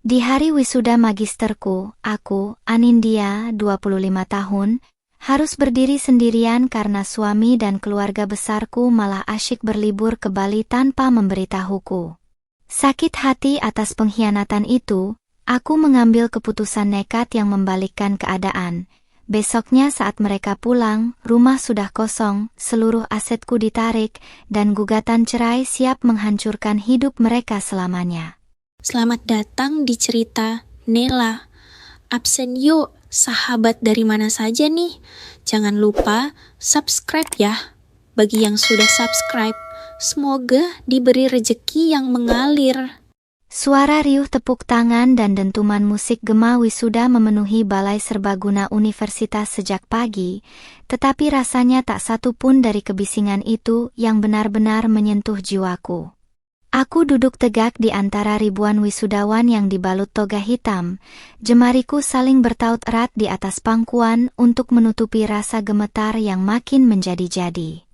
Di hari wisuda magisterku, aku, Anindya, 25 tahun, harus berdiri sendirian karena suami dan keluarga besarku malah asyik berlibur ke Bali tanpa memberitahuku. Sakit hati atas pengkhianatan itu, aku mengambil keputusan nekat yang membalikkan keadaan. Besoknya saat mereka pulang, rumah sudah kosong, seluruh asetku ditarik, dan gugatan cerai siap menghancurkan hidup mereka selamanya. Selamat datang di cerita Nela. Absen yuk, sahabat dari mana saja nih? Jangan lupa subscribe ya. Bagi yang sudah subscribe, semoga diberi rejeki yang mengalir. Suara riuh tepuk tangan dan dentuman musik gema wisuda memenuhi balai serbaguna universitas sejak pagi, tetapi rasanya tak satu pun dari kebisingan itu yang benar-benar menyentuh jiwaku. Aku duduk tegak di antara ribuan wisudawan yang dibalut toga hitam, jemariku saling bertaut erat di atas pangkuan untuk menutupi rasa gemetar yang makin menjadi-jadi.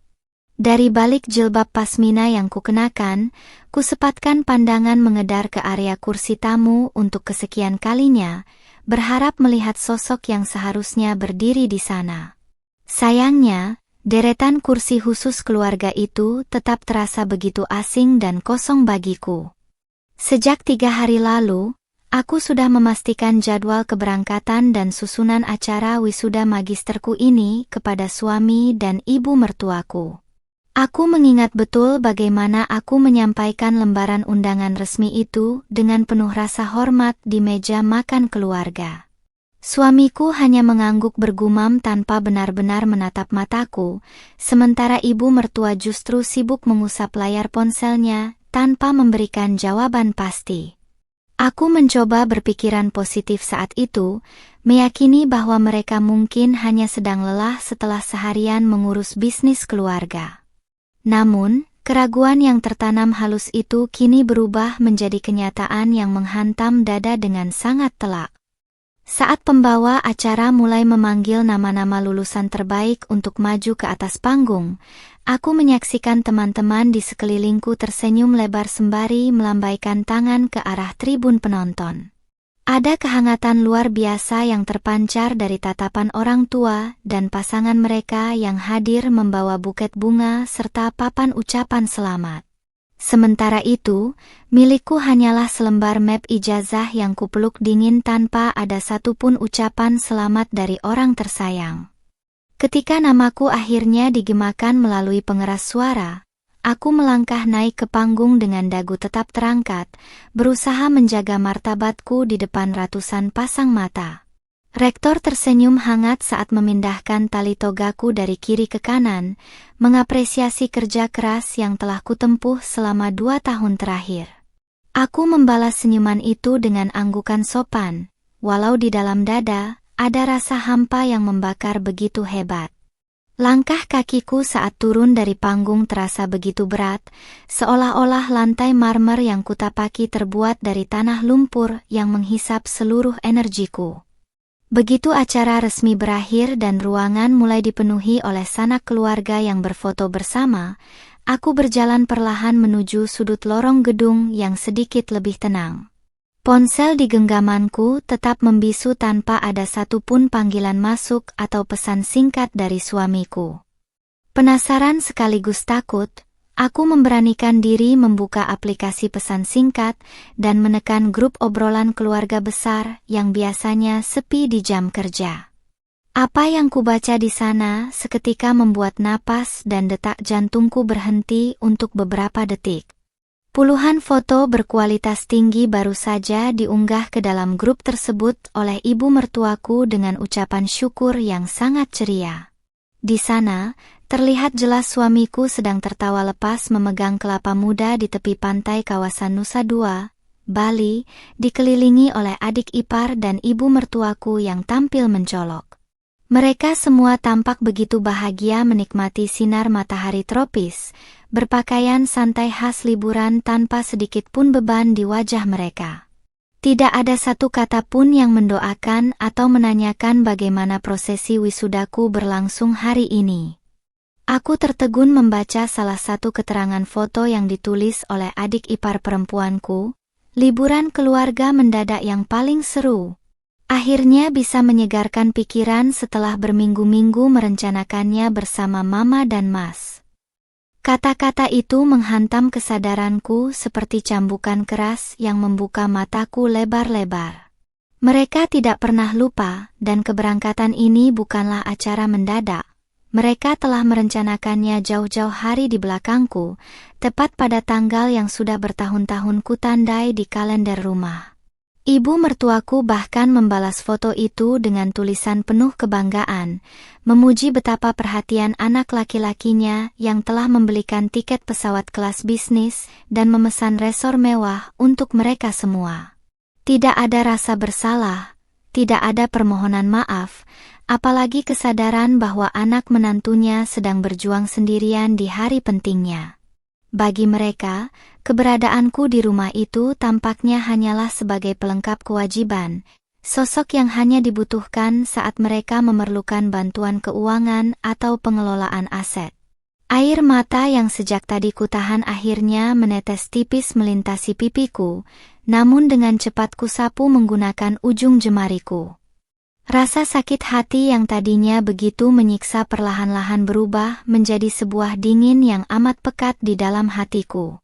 Dari balik jilbab pasmina yang kukenakan, kusepatkan pandangan mengedar ke area kursi tamu untuk kesekian kalinya, berharap melihat sosok yang seharusnya berdiri di sana. Sayangnya, deretan kursi khusus keluarga itu tetap terasa begitu asing dan kosong bagiku. Sejak 3 hari lalu, aku sudah memastikan jadwal keberangkatan dan susunan acara wisuda magisterku ini kepada suami dan ibu mertuaku. Aku mengingat betul bagaimana aku menyampaikan lembaran undangan resmi itu dengan penuh rasa hormat di meja makan keluarga. Suamiku hanya mengangguk bergumam tanpa benar-benar menatap mataku, sementara ibu mertua justru sibuk mengusap layar ponselnya tanpa memberikan jawaban pasti. Aku mencoba berpikiran positif saat itu, meyakini bahwa mereka mungkin hanya sedang lelah setelah seharian mengurus bisnis keluarga. Namun, keraguan yang tertanam halus itu kini berubah menjadi kenyataan yang menghantam dada dengan sangat telak. Saat pembawa acara mulai memanggil nama-nama lulusan terbaik untuk maju ke atas panggung, aku menyaksikan teman-teman di sekelilingku tersenyum lebar sembari melambaikan tangan ke arah tribun penonton. Ada kehangatan luar biasa yang terpancar dari tatapan orang tua dan pasangan mereka yang hadir membawa buket bunga serta papan ucapan selamat. Sementara itu, milikku hanyalah selembar map ijazah yang kupeluk dingin tanpa ada satupun ucapan selamat dari orang tersayang. Ketika namaku akhirnya digemakan melalui pengeras suara, aku melangkah naik ke panggung dengan dagu tetap terangkat, berusaha menjaga martabatku di depan ratusan pasang mata. Rektor tersenyum hangat saat memindahkan tali togaku dari kiri ke kanan, mengapresiasi kerja keras yang telah kutempuh selama 2 tahun terakhir. Aku membalas senyuman itu dengan anggukan sopan, walau di dalam dada ada rasa hampa yang membakar begitu hebat. Langkah kakiku saat turun dari panggung terasa begitu berat, seolah-olah lantai marmer yang kutapaki terbuat dari tanah lumpur yang menghisap seluruh energiku. Begitu acara resmi berakhir dan ruangan mulai dipenuhi oleh sanak keluarga yang berfoto bersama, aku berjalan perlahan menuju sudut lorong gedung yang sedikit lebih tenang. Ponsel di genggamanku tetap membisu tanpa ada satupun panggilan masuk atau pesan singkat dari suamiku. Penasaran sekaligus takut, aku memberanikan diri membuka aplikasi pesan singkat dan menekan grup obrolan keluarga besar yang biasanya sepi di jam kerja. Apa yang kubaca di sana seketika membuat napas dan detak jantungku berhenti untuk beberapa detik. Puluhan foto berkualitas tinggi baru saja diunggah ke dalam grup tersebut oleh ibu mertuaku dengan ucapan syukur yang sangat ceria. Di sana, terlihat jelas suamiku sedang tertawa lepas memegang kelapa muda di tepi pantai kawasan Nusa Dua, Bali, dikelilingi oleh adik ipar dan ibu mertuaku yang tampil mencolok. Mereka semua tampak begitu bahagia menikmati sinar matahari tropis, berpakaian santai khas liburan tanpa sedikit pun beban di wajah mereka. Tidak ada satu kata pun yang mendoakan atau menanyakan bagaimana prosesi wisudaku berlangsung hari ini. Aku tertegun membaca salah satu keterangan foto yang ditulis oleh adik ipar perempuanku, Liburan keluarga mendadak yang paling seru. Akhirnya bisa menyegarkan pikiran setelah berminggu-minggu merencanakannya bersama Mama dan Mas. Kata-kata itu menghantam kesadaranku seperti cambukan keras yang membuka mataku lebar-lebar. Mereka tidak pernah lupa, dan keberangkatan ini bukanlah acara mendadak. Mereka telah merencanakannya jauh-jauh hari di belakangku, tepat pada tanggal yang sudah bertahun-tahun kutandai di kalender rumah. Ibu mertuaku bahkan membalas foto itu dengan tulisan penuh kebanggaan, memuji betapa perhatian anak laki-lakinya yang telah membelikan tiket pesawat kelas bisnis dan memesan resor mewah untuk mereka semua. Tidak ada rasa bersalah, tidak ada permohonan maaf, apalagi kesadaran bahwa anak menantunya sedang berjuang sendirian di hari pentingnya. Bagi mereka, keberadaanku di rumah itu tampaknya hanyalah sebagai pelengkap kewajiban, sosok yang hanya dibutuhkan saat mereka memerlukan bantuan keuangan atau pengelolaan aset. Air mata yang sejak tadi kutahan akhirnya menetes tipis melintasi pipiku, namun dengan cepat kusapu menggunakan ujung jemariku. Rasa sakit hati yang tadinya begitu menyiksa perlahan-lahan berubah menjadi sebuah dingin yang amat pekat di dalam hatiku.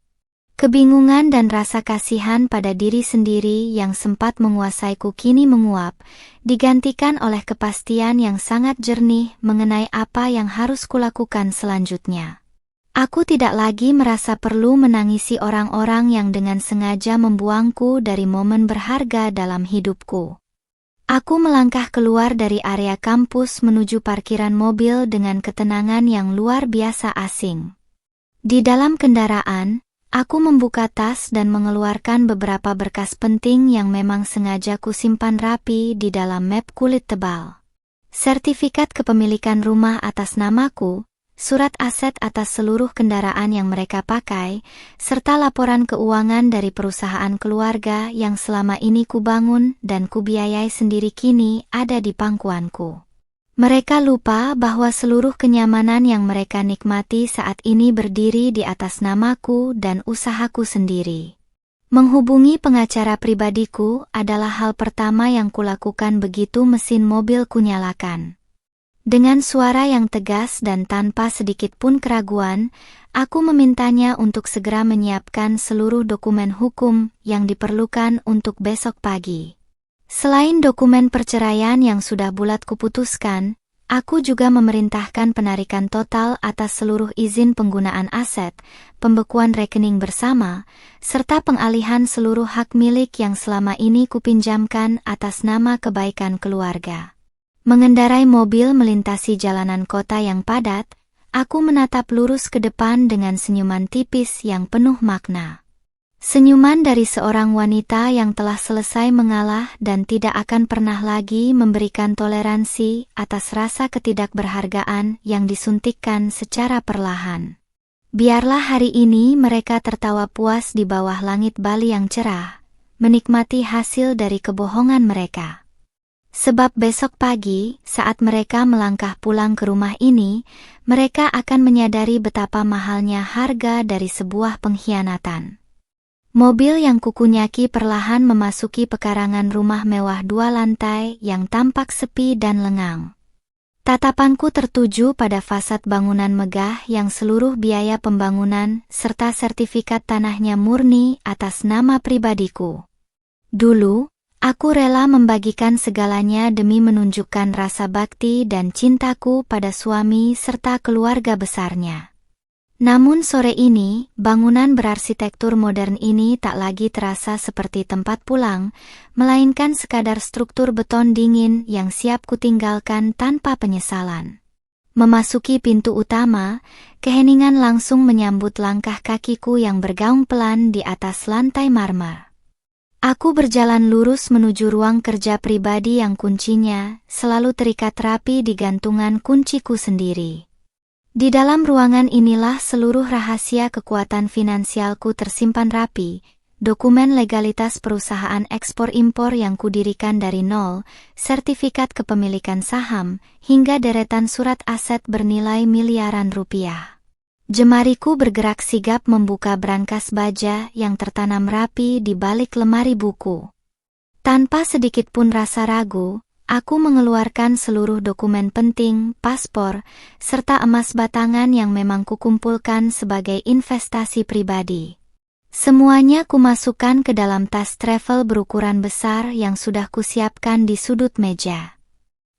Kebingungan dan rasa kasihan pada diri sendiri yang sempat menguasaiku kini menguap, digantikan oleh kepastian yang sangat jernih mengenai apa yang harus kulakukan selanjutnya. Aku tidak lagi merasa perlu menangisi orang-orang yang dengan sengaja membuangku dari momen berharga dalam hidupku. Aku melangkah keluar dari area kampus menuju parkiran mobil dengan ketenangan yang luar biasa asing. Di dalam kendaraan, aku membuka tas dan mengeluarkan beberapa berkas penting yang memang sengaja kusimpan rapi di dalam map kulit tebal. Sertifikat kepemilikan rumah atas namaku, surat aset atas seluruh kendaraan yang mereka pakai, serta laporan keuangan dari perusahaan keluarga yang selama ini kubangun dan kubiayai sendiri kini ada di pangkuanku. Mereka lupa bahwa seluruh kenyamanan yang mereka nikmati saat ini berdiri di atas namaku dan usahaku sendiri. Menghubungi pengacara pribadiku adalah hal pertama yang kulakukan begitu mesin mobil kunyalakan. Dengan suara yang tegas dan tanpa sedikit pun keraguan, aku memintanya untuk segera menyiapkan seluruh dokumen hukum yang diperlukan untuk besok pagi. Selain dokumen perceraian yang sudah bulat kuputuskan, aku juga memerintahkan penarikan total atas seluruh izin penggunaan aset, pembekuan rekening bersama, serta pengalihan seluruh hak milik yang selama ini kupinjamkan atas nama kebaikan keluarga. Mengendarai mobil melintasi jalanan kota yang padat, aku menatap lurus ke depan dengan senyuman tipis yang penuh makna. Senyuman dari seorang wanita yang telah selesai mengalah dan tidak akan pernah lagi memberikan toleransi atas rasa ketidakberhargaan yang disuntikkan secara perlahan. Biarlah hari ini mereka tertawa puas di bawah langit Bali yang cerah, menikmati hasil dari kebohongan mereka. Sebab besok pagi, saat mereka melangkah pulang ke rumah ini, mereka akan menyadari betapa mahalnya harga dari sebuah pengkhianatan. Mobil yang kukunyaki perlahan memasuki pekarangan rumah mewah 2 lantai yang tampak sepi dan lengang. Tatapanku tertuju pada fasad bangunan megah yang seluruh biaya pembangunan serta sertifikat tanahnya murni atas nama pribadiku. Dulu, aku rela membagikan segalanya demi menunjukkan rasa bakti dan cintaku pada suami serta keluarga besarnya. Namun sore ini, bangunan berarsitektur modern ini tak lagi terasa seperti tempat pulang, melainkan sekadar struktur beton dingin yang siap kutinggalkan tanpa penyesalan. Memasuki pintu utama, keheningan langsung menyambut langkah kakiku yang bergaung pelan di atas lantai marmer. Aku berjalan lurus menuju ruang kerja pribadi yang kuncinya selalu terikat rapi di gantungan kunciku sendiri. Di dalam ruangan inilah seluruh rahasia kekuatan finansialku tersimpan rapi, dokumen legalitas perusahaan ekspor-impor yang kudirikan dari nol, sertifikat kepemilikan saham, hingga deretan surat aset bernilai miliaran rupiah. Jemariku bergerak sigap membuka brankas baja yang tertanam rapi di balik lemari buku. Tanpa sedikit pun rasa ragu, aku mengeluarkan seluruh dokumen penting, paspor, serta emas batangan yang memang kukumpulkan sebagai investasi pribadi. Semuanya kumasukkan ke dalam tas travel berukuran besar yang sudah kusiapkan di sudut meja.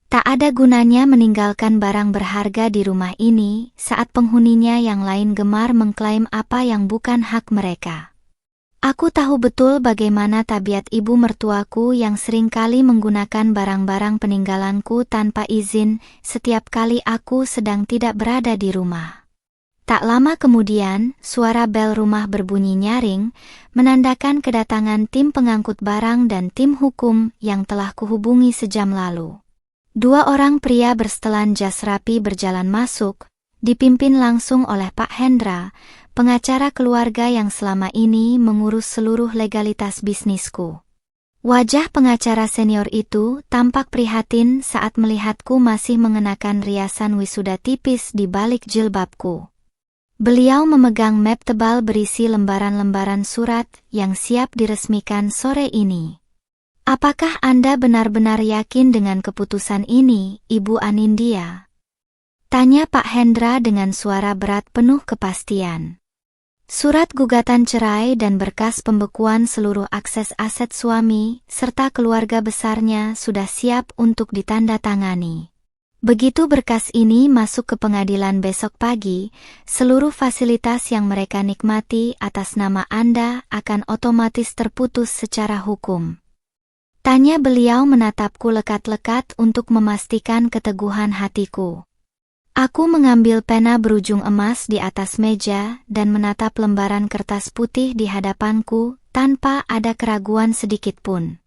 Tak ada gunanya meninggalkan barang berharga di rumah ini saat penghuninya yang lain gemar mengklaim apa yang bukan hak mereka. Aku tahu betul bagaimana tabiat ibu mertuaku yang seringkali menggunakan barang-barang peninggalanku tanpa izin setiap kali aku sedang tidak berada di rumah. Tak lama kemudian, suara bel rumah berbunyi nyaring, menandakan kedatangan tim pengangkut barang dan tim hukum yang telah kuhubungi sejam lalu. 2 orang pria bersetelan jas rapi berjalan masuk, dipimpin langsung oleh Pak Hendra, pengacara keluarga yang selama ini mengurus seluruh legalitas bisnisku. Wajah pengacara senior itu tampak prihatin saat melihatku masih mengenakan riasan wisuda tipis di balik jilbabku. Beliau memegang map tebal berisi lembaran-lembaran surat yang siap diresmikan sore ini. Apakah Anda benar-benar yakin dengan keputusan ini, Ibu Anindya? Tanya Pak Hendra dengan suara berat penuh kepastian. Surat gugatan cerai dan berkas pembekuan seluruh akses aset suami serta keluarga besarnya sudah siap untuk ditandatangani. Begitu berkas ini masuk ke pengadilan besok pagi, seluruh fasilitas yang mereka nikmati atas nama Anda akan otomatis terputus secara hukum. Tanya beliau menatapku lekat-lekat untuk memastikan keteguhan hatiku. Aku mengambil pena berujung emas di atas meja dan menatap lembaran kertas putih di hadapanku tanpa ada keraguan sedikit pun.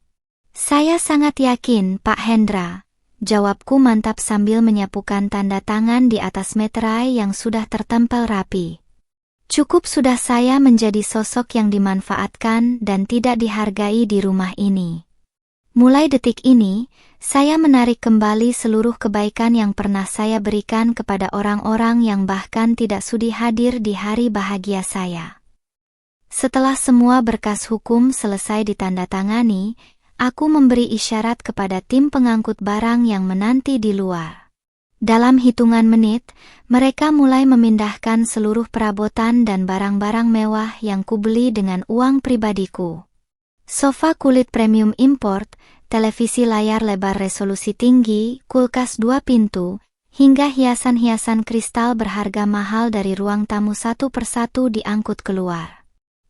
Saya sangat yakin, Pak Hendra, jawabku mantap sambil menyapukan tanda tangan di atas meterai yang sudah tertempel rapi. Cukup sudah saya menjadi sosok yang dimanfaatkan dan tidak dihargai di rumah ini. Mulai detik ini, saya menarik kembali seluruh kebaikan yang pernah saya berikan kepada orang-orang yang bahkan tidak sudi hadir di hari bahagia saya. Setelah semua berkas hukum selesai ditandatangani, aku memberi isyarat kepada tim pengangkut barang yang menanti di luar. Dalam hitungan menit, mereka mulai memindahkan seluruh perabotan dan barang-barang mewah yang kubeli dengan uang pribadiku. Sofa kulit premium import, televisi layar lebar resolusi tinggi, kulkas 2 pintu, hingga hiasan-hiasan kristal berharga mahal dari ruang tamu satu persatu diangkut keluar.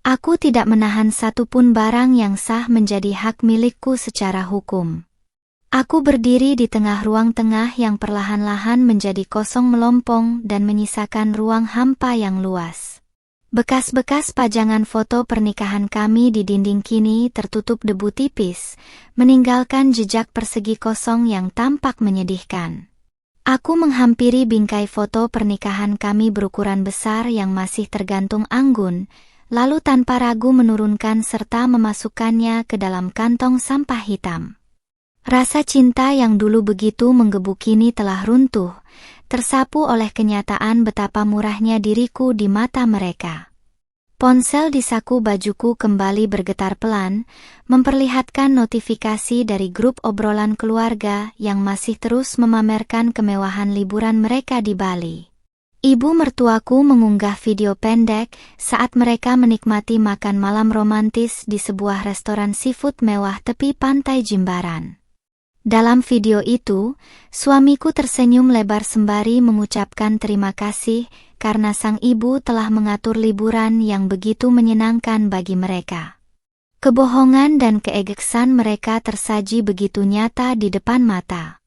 Aku tidak menahan satupun barang yang sah menjadi hak milikku secara hukum. Aku berdiri di tengah ruang tengah yang perlahan-lahan menjadi kosong melompong dan menyisakan ruang hampa yang luas. Bekas-bekas pajangan foto pernikahan kami di dinding kini tertutup debu tipis, meninggalkan jejak persegi kosong yang tampak menyedihkan. Aku menghampiri bingkai foto pernikahan kami berukuran besar yang masih tergantung anggun, lalu tanpa ragu menurunkan serta memasukkannya ke dalam kantong sampah hitam. Rasa cinta yang dulu begitu menggebu kini telah runtuh, tersapu oleh kenyataan betapa murahnya diriku di mata mereka. Ponsel di saku bajuku kembali bergetar pelan, memperlihatkan notifikasi dari grup obrolan keluarga yang masih terus memamerkan kemewahan liburan mereka di Bali. Ibu mertuaku mengunggah video pendek saat mereka menikmati makan malam romantis di sebuah restoran seafood mewah tepi pantai Jimbaran. Dalam video itu, suamiku tersenyum lebar sembari mengucapkan terima kasih karena sang ibu telah mengatur liburan yang begitu menyenangkan bagi mereka. Kebohongan dan keegesan mereka tersaji begitu nyata di depan mata.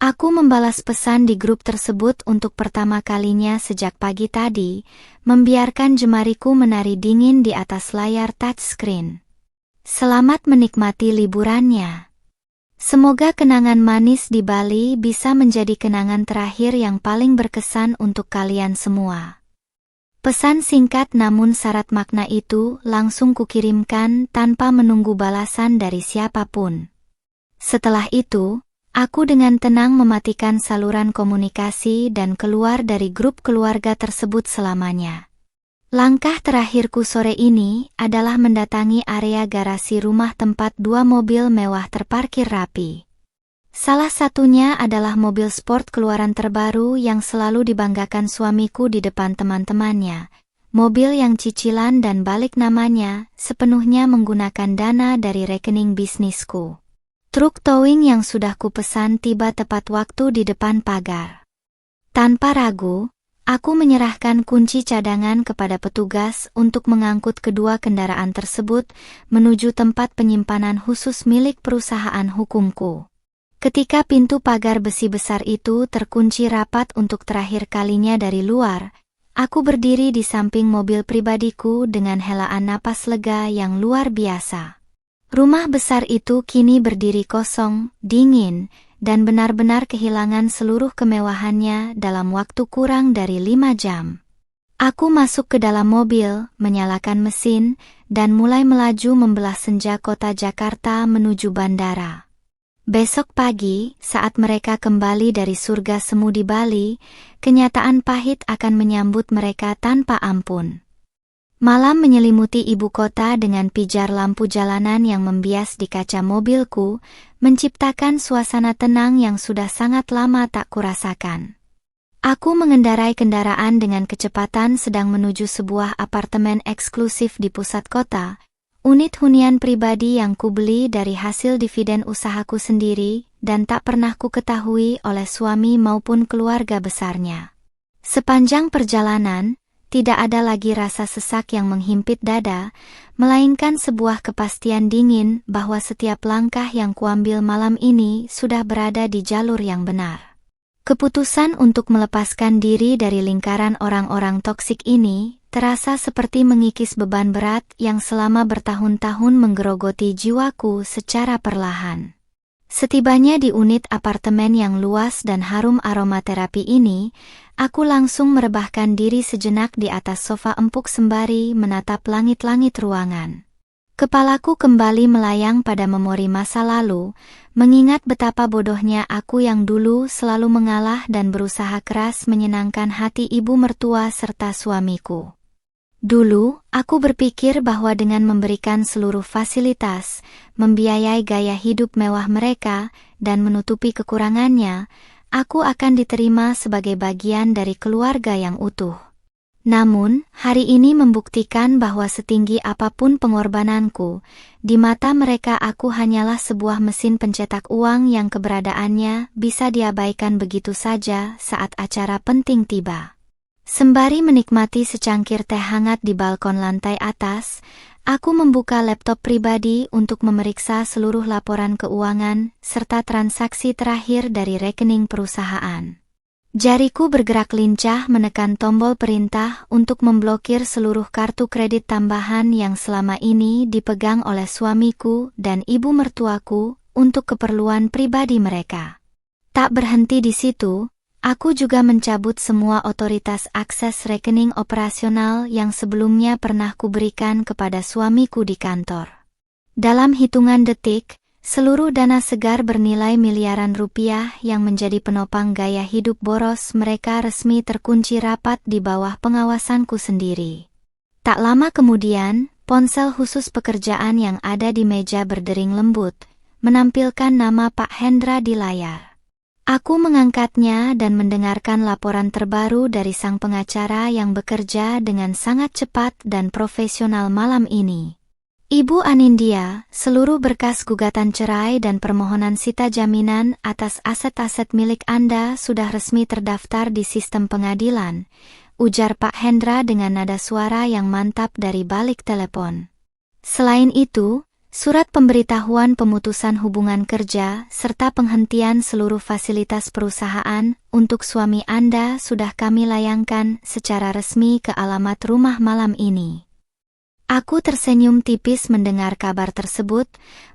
Aku membalas pesan di grup tersebut untuk pertama kalinya sejak pagi tadi, membiarkan jemariku menari dingin di atas layar touchscreen. Selamat menikmati liburannya. Semoga kenangan manis di Bali bisa menjadi kenangan terakhir yang paling berkesan untuk kalian semua. Pesan singkat namun syarat makna itu langsung kukirimkan tanpa menunggu balasan dari siapapun. Setelah itu, Aku dengan tenang mematikan saluran komunikasi dan keluar dari grup keluarga tersebut selamanya. Langkah terakhirku sore ini adalah mendatangi area garasi rumah tempat 2 mobil mewah terparkir rapi. Salah satunya adalah mobil sport keluaran terbaru yang selalu dibanggakan suamiku di depan teman-temannya. Mobil yang cicilan dan balik namanya sepenuhnya menggunakan dana dari rekening bisnisku. Truk towing yang sudah kupesan tiba tepat waktu di depan pagar. Tanpa ragu, aku menyerahkan kunci cadangan kepada petugas untuk mengangkut kedua kendaraan tersebut menuju tempat penyimpanan khusus milik perusahaan hukumku. Ketika pintu pagar besi besar itu terkunci rapat untuk terakhir kalinya dari luar, aku berdiri di samping mobil pribadiku dengan helaan napas lega yang luar biasa. Rumah besar itu kini berdiri kosong, dingin, dan benar-benar kehilangan seluruh kemewahannya dalam waktu kurang dari 5 jam. Aku masuk ke dalam mobil, menyalakan mesin, dan mulai melaju membelah senja kota Jakarta menuju bandara. Besok pagi, saat mereka kembali dari surga semu di Bali, kenyataan pahit akan menyambut mereka tanpa ampun. Malam menyelimuti ibu kota dengan pijar lampu jalanan yang membias di kaca mobilku, menciptakan suasana tenang yang sudah sangat lama tak kurasakan. Aku mengendarai kendaraan dengan kecepatan sedang menuju sebuah apartemen eksklusif di pusat kota, unit hunian pribadi yang kubeli dari hasil dividen usahaku sendiri dan tak pernah ku ketahui oleh suami maupun keluarga besarnya. Sepanjang perjalanan, tidak ada lagi rasa sesak yang menghimpit dada, melainkan sebuah kepastian dingin bahwa setiap langkah yang kuambil malam ini sudah berada di jalur yang benar. Keputusan untuk melepaskan diri dari lingkaran orang-orang toksik ini terasa seperti mengikis beban berat yang selama bertahun-tahun menggerogoti jiwaku secara perlahan. Setibanya di unit apartemen yang luas dan harum aromaterapi ini, aku langsung merebahkan diri sejenak di atas sofa empuk sembari menatap langit-langit ruangan. Kepalaku kembali melayang pada memori masa lalu, mengingat betapa bodohnya aku yang dulu selalu mengalah dan berusaha keras menyenangkan hati ibu mertua serta suamiku. Dulu, aku berpikir bahwa dengan memberikan seluruh fasilitas, membiayai gaya hidup mewah mereka, dan menutupi kekurangannya, aku akan diterima sebagai bagian dari keluarga yang utuh. Namun, hari ini membuktikan bahwa setinggi apapun pengorbananku, di mata mereka aku hanyalah sebuah mesin pencetak uang yang keberadaannya bisa diabaikan begitu saja saat acara penting tiba. Sembari menikmati secangkir teh hangat di balkon lantai atas, aku membuka laptop pribadi untuk memeriksa seluruh laporan keuangan serta transaksi terakhir dari rekening perusahaan. Jariku bergerak lincah menekan tombol perintah untuk memblokir seluruh kartu kredit tambahan yang selama ini dipegang oleh suamiku dan ibu mertuaku untuk keperluan pribadi mereka. Tak berhenti di situ, aku juga mencabut semua otoritas akses rekening operasional yang sebelumnya pernah kuberikan kepada suamiku di kantor. Dalam hitungan detik, seluruh dana segar bernilai miliaran rupiah yang menjadi penopang gaya hidup boros mereka resmi terkunci rapat di bawah pengawasanku sendiri. Tak lama kemudian, ponsel khusus pekerjaan yang ada di meja berdering lembut, menampilkan nama Pak Hendra di layar. Aku mengangkatnya dan mendengarkan laporan terbaru dari sang pengacara yang bekerja dengan sangat cepat dan profesional malam ini. Ibu Anindya, seluruh berkas gugatan cerai dan permohonan sita jaminan atas aset-aset milik Anda sudah resmi terdaftar di sistem pengadilan, ujar Pak Hendra dengan nada suara yang mantap dari balik telepon. Selain itu, surat pemberitahuan pemutusan hubungan kerja serta penghentian seluruh fasilitas perusahaan untuk suami Anda sudah kami layangkan secara resmi ke alamat rumah malam ini. Aku tersenyum tipis mendengar kabar tersebut,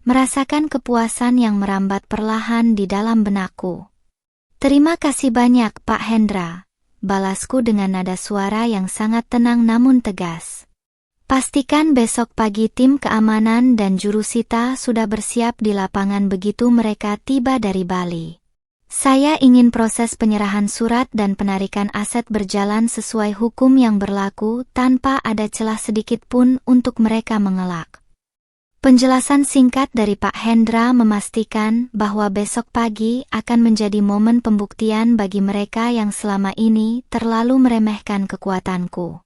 merasakan kepuasan yang merambat perlahan di dalam benakku. Terima kasih banyak, Pak Hendra, balasku dengan nada suara yang sangat tenang namun tegas. Pastikan besok pagi tim keamanan dan jurusita sudah bersiap di lapangan begitu mereka tiba dari Bali. Saya ingin proses penyerahan surat dan penarikan aset berjalan sesuai hukum yang berlaku tanpa ada celah sedikit pun untuk mereka mengelak. Penjelasan singkat dari Pak Hendra memastikan bahwa besok pagi akan menjadi momen pembuktian bagi mereka yang selama ini terlalu meremehkan kekuatanku.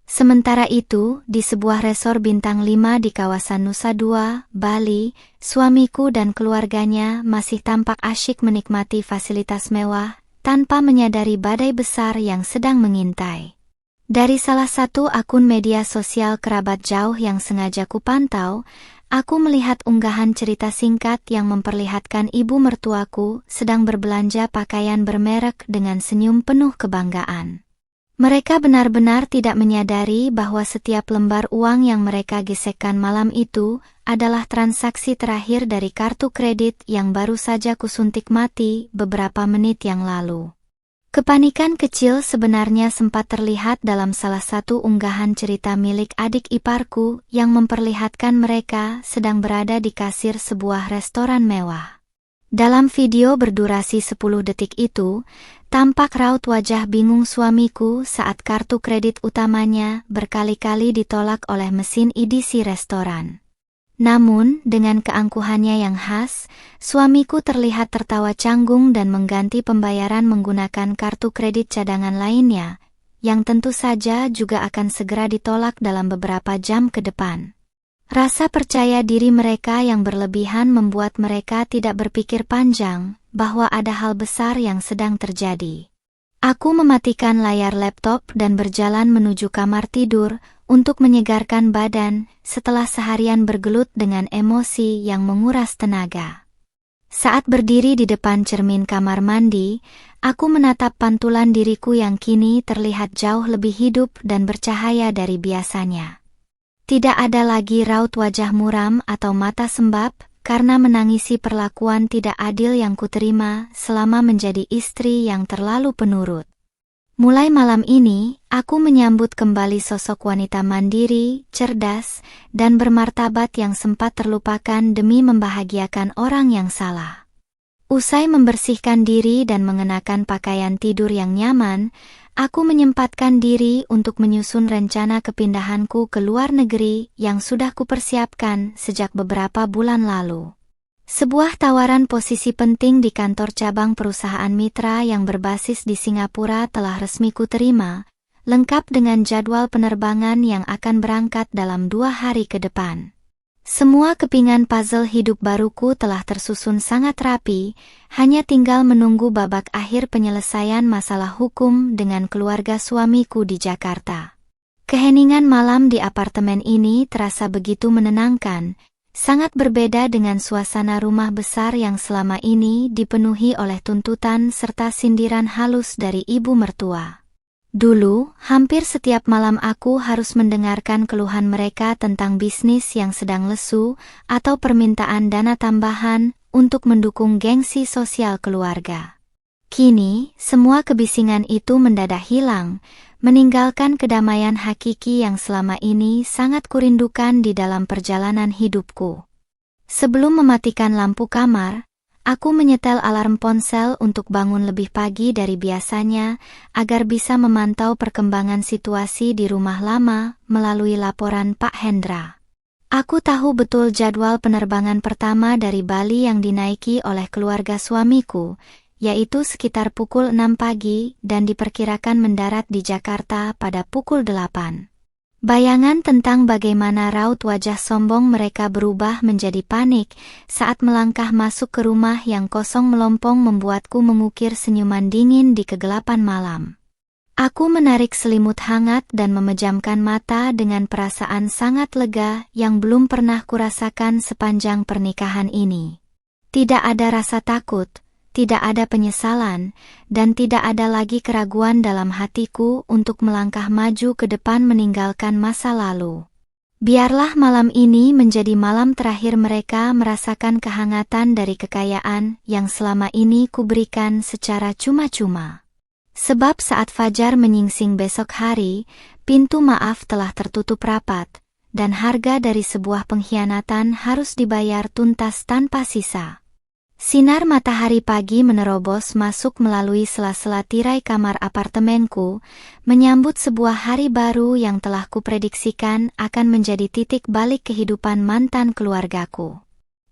Sementara itu, di sebuah resor bintang 5 di kawasan Nusa Dua, Bali, suamiku dan keluarganya masih tampak asyik menikmati fasilitas mewah, tanpa menyadari badai besar yang sedang mengintai. Dari salah satu akun media sosial kerabat jauh yang sengaja kupantau, aku melihat unggahan cerita singkat yang memperlihatkan ibu mertuaku sedang berbelanja pakaian bermerek dengan senyum penuh kebanggaan. Mereka benar-benar tidak menyadari bahwa setiap lembar uang yang mereka gesekkan malam itu adalah transaksi terakhir dari kartu kredit yang baru saja kusuntik mati beberapa menit yang lalu. Kepanikan kecil sebenarnya sempat terlihat dalam salah satu unggahan cerita milik adik iparku yang memperlihatkan mereka sedang berada di kasir sebuah restoran mewah. Dalam video berdurasi 10 detik itu, tampak raut wajah bingung suamiku saat kartu kredit utamanya berkali-kali ditolak oleh mesin EDC restoran. Namun, dengan keangkuhannya yang khas, suamiku terlihat tertawa canggung dan mengganti pembayaran menggunakan kartu kredit cadangan lainnya, yang tentu saja juga akan segera ditolak dalam beberapa jam ke depan. Rasa percaya diri mereka yang berlebihan membuat mereka tidak berpikir panjang bahwa ada hal besar yang sedang terjadi. Aku mematikan layar laptop dan berjalan menuju kamar tidur untuk menyegarkan badan setelah seharian bergelut dengan emosi yang menguras tenaga. Saat berdiri di depan cermin kamar mandi, aku menatap pantulan diriku yang kini terlihat jauh lebih hidup dan bercahaya dari biasanya. Tidak ada lagi raut wajah muram atau mata sembab karena menangisi perlakuan tidak adil yang kuterima selama menjadi istri yang terlalu penurut. Mulai malam ini, aku menyambut kembali sosok wanita mandiri, cerdas, dan bermartabat yang sempat terlupakan demi membahagiakan orang yang salah. Usai membersihkan diri dan mengenakan pakaian tidur yang nyaman, aku menyempatkan diri untuk menyusun rencana kepindahanku ke luar negeri yang sudah kupersiapkan sejak beberapa bulan lalu. Sebuah tawaran posisi penting di kantor cabang perusahaan mitra yang berbasis di Singapura telah resmi kuterima, lengkap dengan jadwal penerbangan yang akan berangkat dalam 2 hari ke depan. Semua kepingan puzzle hidup baruku telah tersusun sangat rapi, hanya tinggal menunggu babak akhir penyelesaian masalah hukum dengan keluarga suamiku di Jakarta. Keheningan malam di apartemen ini terasa begitu menenangkan, sangat berbeda dengan suasana rumah besar yang selama ini dipenuhi oleh tuntutan serta sindiran halus dari ibu mertua. Dulu, hampir setiap malam aku harus mendengarkan keluhan mereka tentang bisnis yang sedang lesu atau permintaan dana tambahan untuk mendukung gengsi sosial keluarga. Kini, semua kebisingan itu mendadak hilang, meninggalkan kedamaian hakiki yang selama ini sangat kurindukan di dalam perjalanan hidupku. Sebelum mematikan lampu kamar, aku menyetel alarm ponsel untuk bangun lebih pagi dari biasanya agar bisa memantau perkembangan situasi di rumah lama melalui laporan Pak Hendra. Aku tahu betul jadwal penerbangan pertama dari Bali yang dinaiki oleh keluarga suamiku, yaitu sekitar pukul 6 pagi dan diperkirakan mendarat di Jakarta pada pukul 8. Bayangan tentang bagaimana raut wajah sombong mereka berubah menjadi panik saat melangkah masuk ke rumah yang kosong melompong membuatku mengukir senyuman dingin di kegelapan malam. Aku menarik selimut hangat dan memejamkan mata dengan perasaan sangat lega yang belum pernah kurasakan sepanjang pernikahan ini. Tidak ada rasa takut, tidak ada penyesalan, dan tidak ada lagi keraguan dalam hatiku untuk melangkah maju ke depan meninggalkan masa lalu. Biarlah malam ini menjadi malam terakhir mereka merasakan kehangatan dari kekayaan yang selama ini kuberikan secara cuma-cuma. Sebab saat fajar menyingsing besok hari, pintu maaf telah tertutup rapat, dan harga dari sebuah pengkhianatan harus dibayar tuntas tanpa sisa. Sinar matahari pagi menerobos masuk melalui sela-sela tirai kamar apartemenku, menyambut sebuah hari baru yang telah kuprediksikan akan menjadi titik balik kehidupan mantan keluargaku.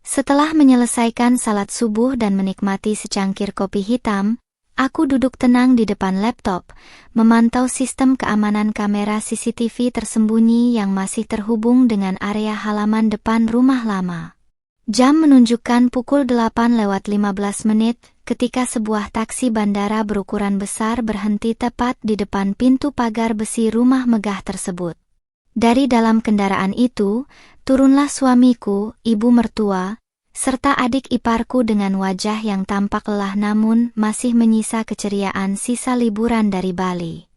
Setelah menyelesaikan salat subuh dan menikmati secangkir kopi hitam, aku duduk tenang di depan laptop, memantau sistem keamanan kamera CCTV tersembunyi yang masih terhubung dengan area halaman depan rumah lama. Jam menunjukkan pukul 8:15 ketika sebuah taksi bandara berukuran besar berhenti tepat di depan pintu pagar besi rumah megah tersebut. Dari dalam kendaraan itu, turunlah suamiku, ibu mertua, serta adik iparku dengan wajah yang tampak lelah namun masih menyisa keceriaan sisa liburan dari Bali.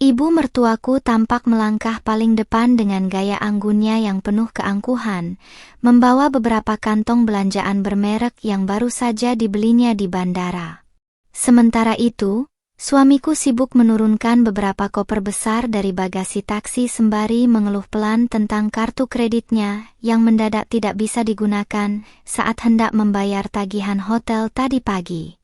Ibu mertuaku tampak melangkah paling depan dengan gaya anggunnya yang penuh keangkuhan, membawa beberapa kantong belanjaan bermerek yang baru saja dibelinya di bandara. Sementara itu, suamiku sibuk menurunkan beberapa koper besar dari bagasi taksi sembari mengeluh pelan tentang kartu kreditnya yang mendadak tidak bisa digunakan saat hendak membayar tagihan hotel tadi pagi.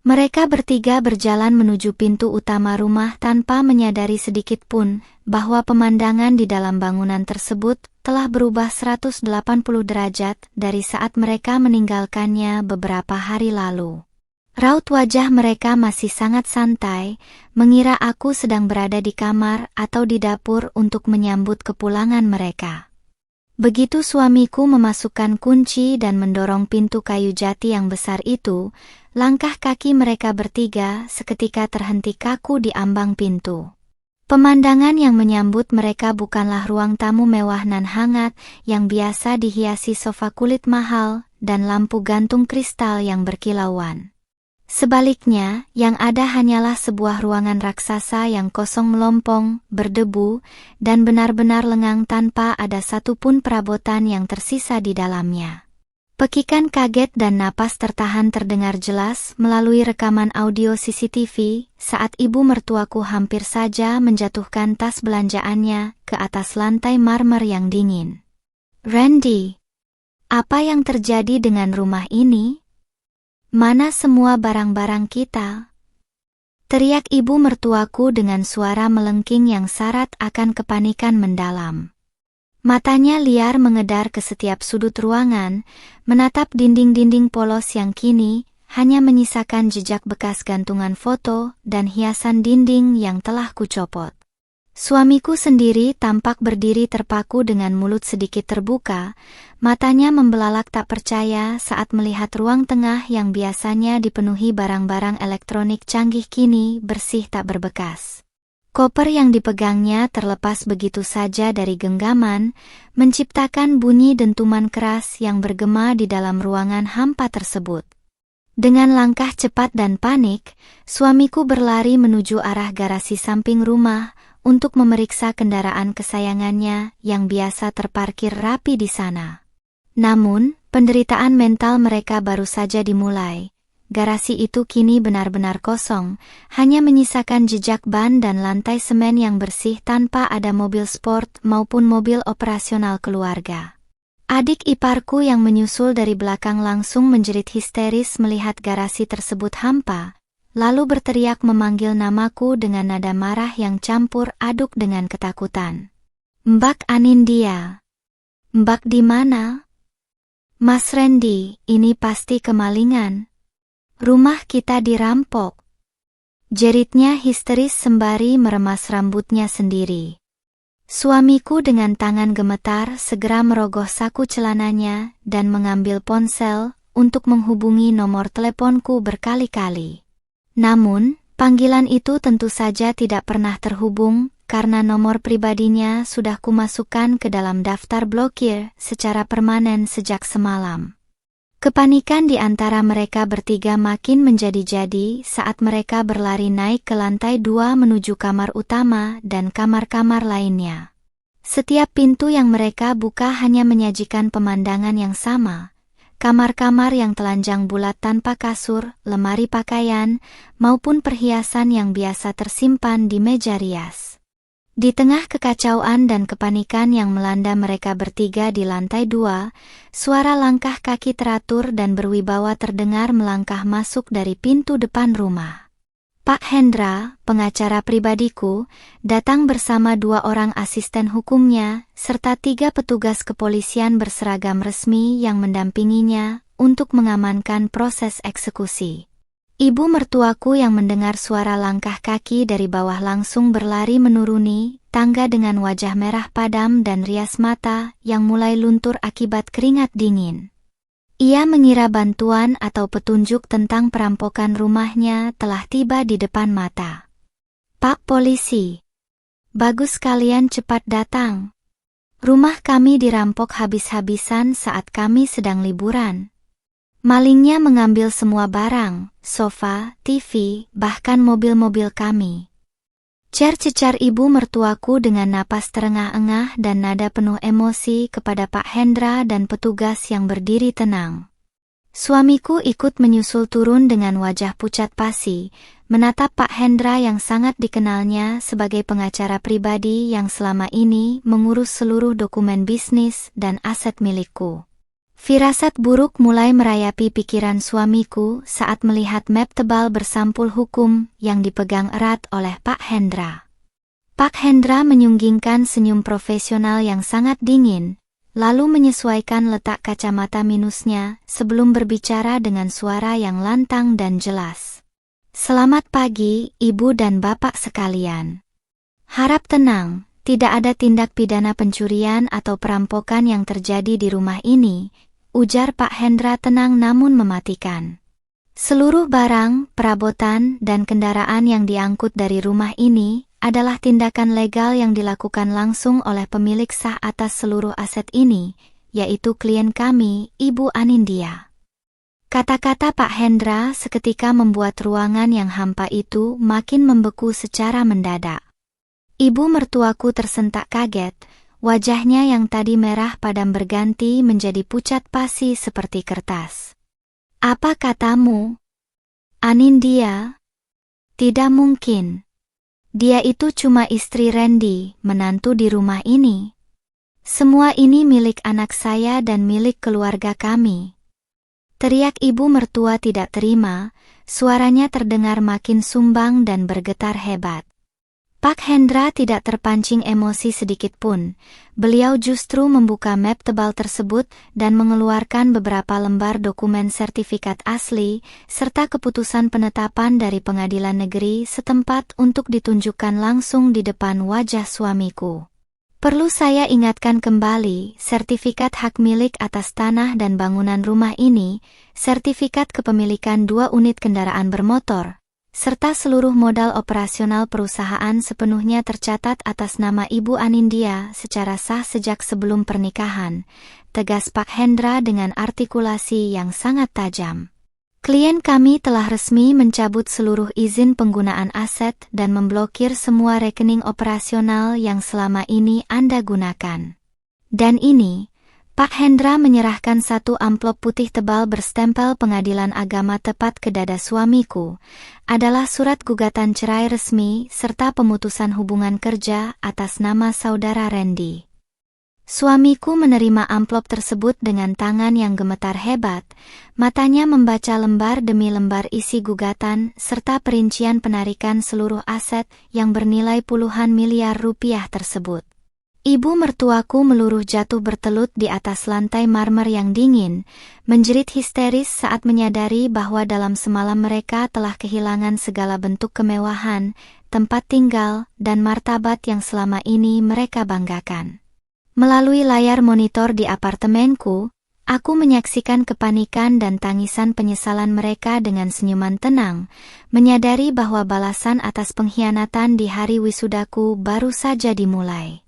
Mereka bertiga berjalan menuju pintu utama rumah tanpa menyadari sedikit pun bahwa pemandangan di dalam bangunan tersebut telah berubah 180 derajat dari saat mereka meninggalkannya beberapa hari lalu. Raut wajah mereka masih sangat santai, mengira aku sedang berada di kamar atau di dapur untuk menyambut kepulangan mereka. Begitu suamiku memasukkan kunci dan mendorong pintu kayu jati yang besar itu, langkah kaki mereka bertiga seketika terhenti kaku di ambang pintu. Pemandangan yang menyambut mereka bukanlah ruang tamu mewah nan hangat yang biasa dihiasi sofa kulit mahal dan lampu gantung kristal yang berkilauan. Sebaliknya, yang ada hanyalah sebuah ruangan raksasa yang kosong melompong, berdebu, dan benar-benar lengang tanpa ada satupun perabotan yang tersisa di dalamnya. Pekikan kaget dan napas tertahan terdengar jelas melalui rekaman audio CCTV saat ibu mertuaku hampir saja menjatuhkan tas belanjaannya ke atas lantai marmer yang dingin. "Randy, apa yang terjadi dengan rumah ini? Mana semua barang-barang kita?" teriak ibu mertuaku dengan suara melengking yang syarat akan kepanikan mendalam. Matanya liar mengedar ke setiap sudut ruangan, menatap dinding-dinding polos yang kini hanya menyisakan jejak bekas gantungan foto dan hiasan dinding yang telah kucopot. Suamiku sendiri tampak berdiri terpaku dengan mulut sedikit terbuka, matanya membelalak tak percaya saat melihat ruang tengah yang biasanya dipenuhi barang-barang elektronik canggih kini bersih tak berbekas. Koper yang dipegangnya terlepas begitu saja dari genggaman, menciptakan bunyi dentuman keras yang bergema di dalam ruangan hampa tersebut. Dengan langkah cepat dan panik, suamiku berlari menuju arah garasi samping rumah untuk memeriksa kendaraan kesayangannya yang biasa terparkir rapi di sana. Namun, penderitaan mental mereka baru saja dimulai. Garasi itu kini benar-benar kosong, hanya menyisakan jejak ban dan lantai semen yang bersih tanpa ada mobil sport maupun mobil operasional keluarga. Adik iparku yang menyusul dari belakang langsung menjerit histeris melihat garasi tersebut hampa, lalu berteriak memanggil namaku dengan nada marah yang campur aduk dengan ketakutan. "Mbak Anindya! Mbak di mana? Mas Randy, ini pasti kemalingan. Rumah kita dirampok," jeritnya histeris sembari meremas rambutnya sendiri. Suamiku dengan tangan gemetar segera merogoh saku celananya dan mengambil ponsel untuk menghubungi nomor teleponku berkali-kali. Namun, panggilan itu tentu saja tidak pernah terhubung karena nomor pribadinya sudah kumasukkan ke dalam daftar blokir secara permanen sejak semalam. Kepanikan di antara mereka bertiga makin menjadi-jadi saat mereka berlari naik ke lantai 2 menuju kamar utama dan kamar-kamar lainnya. Setiap pintu yang mereka buka hanya menyajikan pemandangan yang sama. Kamar-kamar yang telanjang bulat tanpa kasur, lemari pakaian, maupun perhiasan yang biasa tersimpan di meja rias. Di tengah kekacauan dan kepanikan yang melanda mereka bertiga di lantai 2, suara langkah kaki teratur dan berwibawa terdengar melangkah masuk dari pintu depan rumah. Pak Hendra, pengacara pribadiku, datang bersama 2 orang asisten hukumnya, serta 3 petugas kepolisian berseragam resmi yang mendampinginya untuk mengamankan proses eksekusi. Ibu mertuaku yang mendengar suara langkah kaki dari bawah langsung berlari menuruni tangga dengan wajah merah padam dan rias mata yang mulai luntur akibat keringat dingin. Ia mengira bantuan atau petunjuk tentang perampokan rumahnya telah tiba di depan mata. "Pak Polisi, bagus kalian cepat datang. Rumah kami dirampok habis-habisan saat kami sedang liburan. Malingnya mengambil semua barang, sofa, TV, bahkan mobil-mobil kami." Cecar ibu mertuaku dengan napas terengah-engah dan nada penuh emosi kepada Pak Hendra dan petugas yang berdiri tenang. Suamiku ikut menyusul turun dengan wajah pucat pasi, menatap Pak Hendra yang sangat dikenalnya sebagai pengacara pribadi yang selama ini mengurus seluruh dokumen bisnis dan aset milikku. Firasat buruk mulai merayapi pikiran suamiku saat melihat map tebal bersampul hukum yang dipegang erat oleh Pak Hendra. Pak Hendra menyunggingkan senyum profesional yang sangat dingin, lalu menyesuaikan letak kacamata minusnya sebelum berbicara dengan suara yang lantang dan jelas. "Selamat pagi, Ibu dan Bapak sekalian. Harap tenang, tidak ada tindak pidana pencurian atau perampokan yang terjadi di rumah ini," ujar Pak Hendra tenang namun mematikan. "Seluruh barang, perabotan, dan kendaraan yang diangkut dari rumah ini adalah tindakan legal yang dilakukan langsung oleh pemilik sah atas seluruh aset ini, yaitu klien kami, Ibu Anindya." Kata-kata Pak Hendra seketika membuat ruangan yang hampa itu makin membeku secara mendadak. Ibu mertuaku tersentak kaget. Wajahnya yang tadi merah padam berganti menjadi pucat pasi seperti kertas. "Apa katamu? Anindya? Tidak mungkin. Dia itu cuma istri Randy, menantu di rumah ini. Semua ini milik anak saya dan milik keluarga kami." Teriak ibu mertua tidak terima, suaranya terdengar makin sumbang dan bergetar hebat. Pak Hendra tidak terpancing emosi sedikit pun. Beliau justru membuka map tebal tersebut dan mengeluarkan beberapa lembar dokumen sertifikat asli, serta keputusan penetapan dari pengadilan negeri setempat untuk ditunjukkan langsung di depan wajah suamiku. Perlu saya ingatkan kembali, sertifikat hak milik atas tanah dan bangunan rumah ini, sertifikat kepemilikan 2 unit kendaraan bermotor, serta seluruh modal operasional perusahaan sepenuhnya tercatat atas nama Ibu Anindya secara sah sejak sebelum pernikahan, tegas Pak Hendra dengan artikulasi yang sangat tajam. "Klien kami telah resmi mencabut seluruh izin penggunaan aset dan memblokir semua rekening operasional yang selama ini Anda gunakan. Dan ini," Pak Hendra menyerahkan 1 amplop putih tebal berstempel Pengadilan Agama tepat ke dada suamiku, "adalah surat gugatan cerai resmi serta pemutusan hubungan kerja atas nama saudara Randy." Suamiku menerima amplop tersebut dengan tangan yang gemetar hebat, matanya membaca lembar demi lembar isi gugatan serta perincian penarikan seluruh aset yang bernilai puluhan miliar rupiah tersebut. Ibu mertuaku meluruh jatuh bertelut di atas lantai marmer yang dingin, menjerit histeris saat menyadari bahwa dalam semalam mereka telah kehilangan segala bentuk kemewahan, tempat tinggal, dan martabat yang selama ini mereka banggakan. Melalui layar monitor di apartemenku, aku menyaksikan kepanikan dan tangisan penyesalan mereka dengan senyuman tenang, menyadari bahwa balasan atas pengkhianatan di hari wisudaku baru saja dimulai.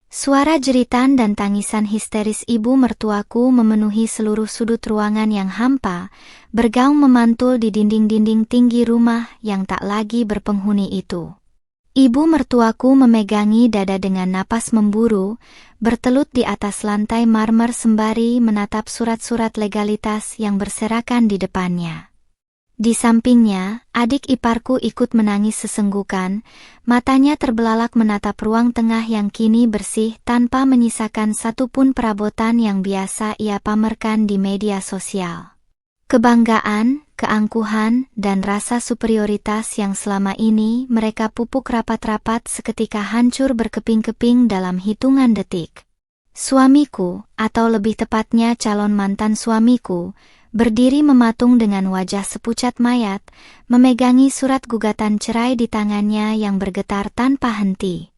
Suara jeritan dan tangisan histeris ibu mertuaku memenuhi seluruh sudut ruangan yang hampa, bergaung memantul di dinding-dinding tinggi rumah yang tak lagi berpenghuni itu. Ibu mertuaku memegangi dada dengan napas memburu, bertelut di atas lantai marmer sembari menatap surat-surat legalitas yang berserakan di depannya. Di sampingnya, adik iparku ikut menangis sesenggukan, matanya terbelalak menatap ruang tengah yang kini bersih tanpa menyisakan satupun perabotan yang biasa ia pamerkan di media sosial. Kebanggaan, keangkuhan, dan rasa superioritas yang selama ini mereka pupuk rapat-rapat seketika hancur berkeping-keping dalam hitungan detik. Suamiku, atau lebih tepatnya calon mantan suamiku, berdiri mematung dengan wajah sepucat mayat, memegangi surat gugatan cerai di tangannya yang bergetar tanpa henti.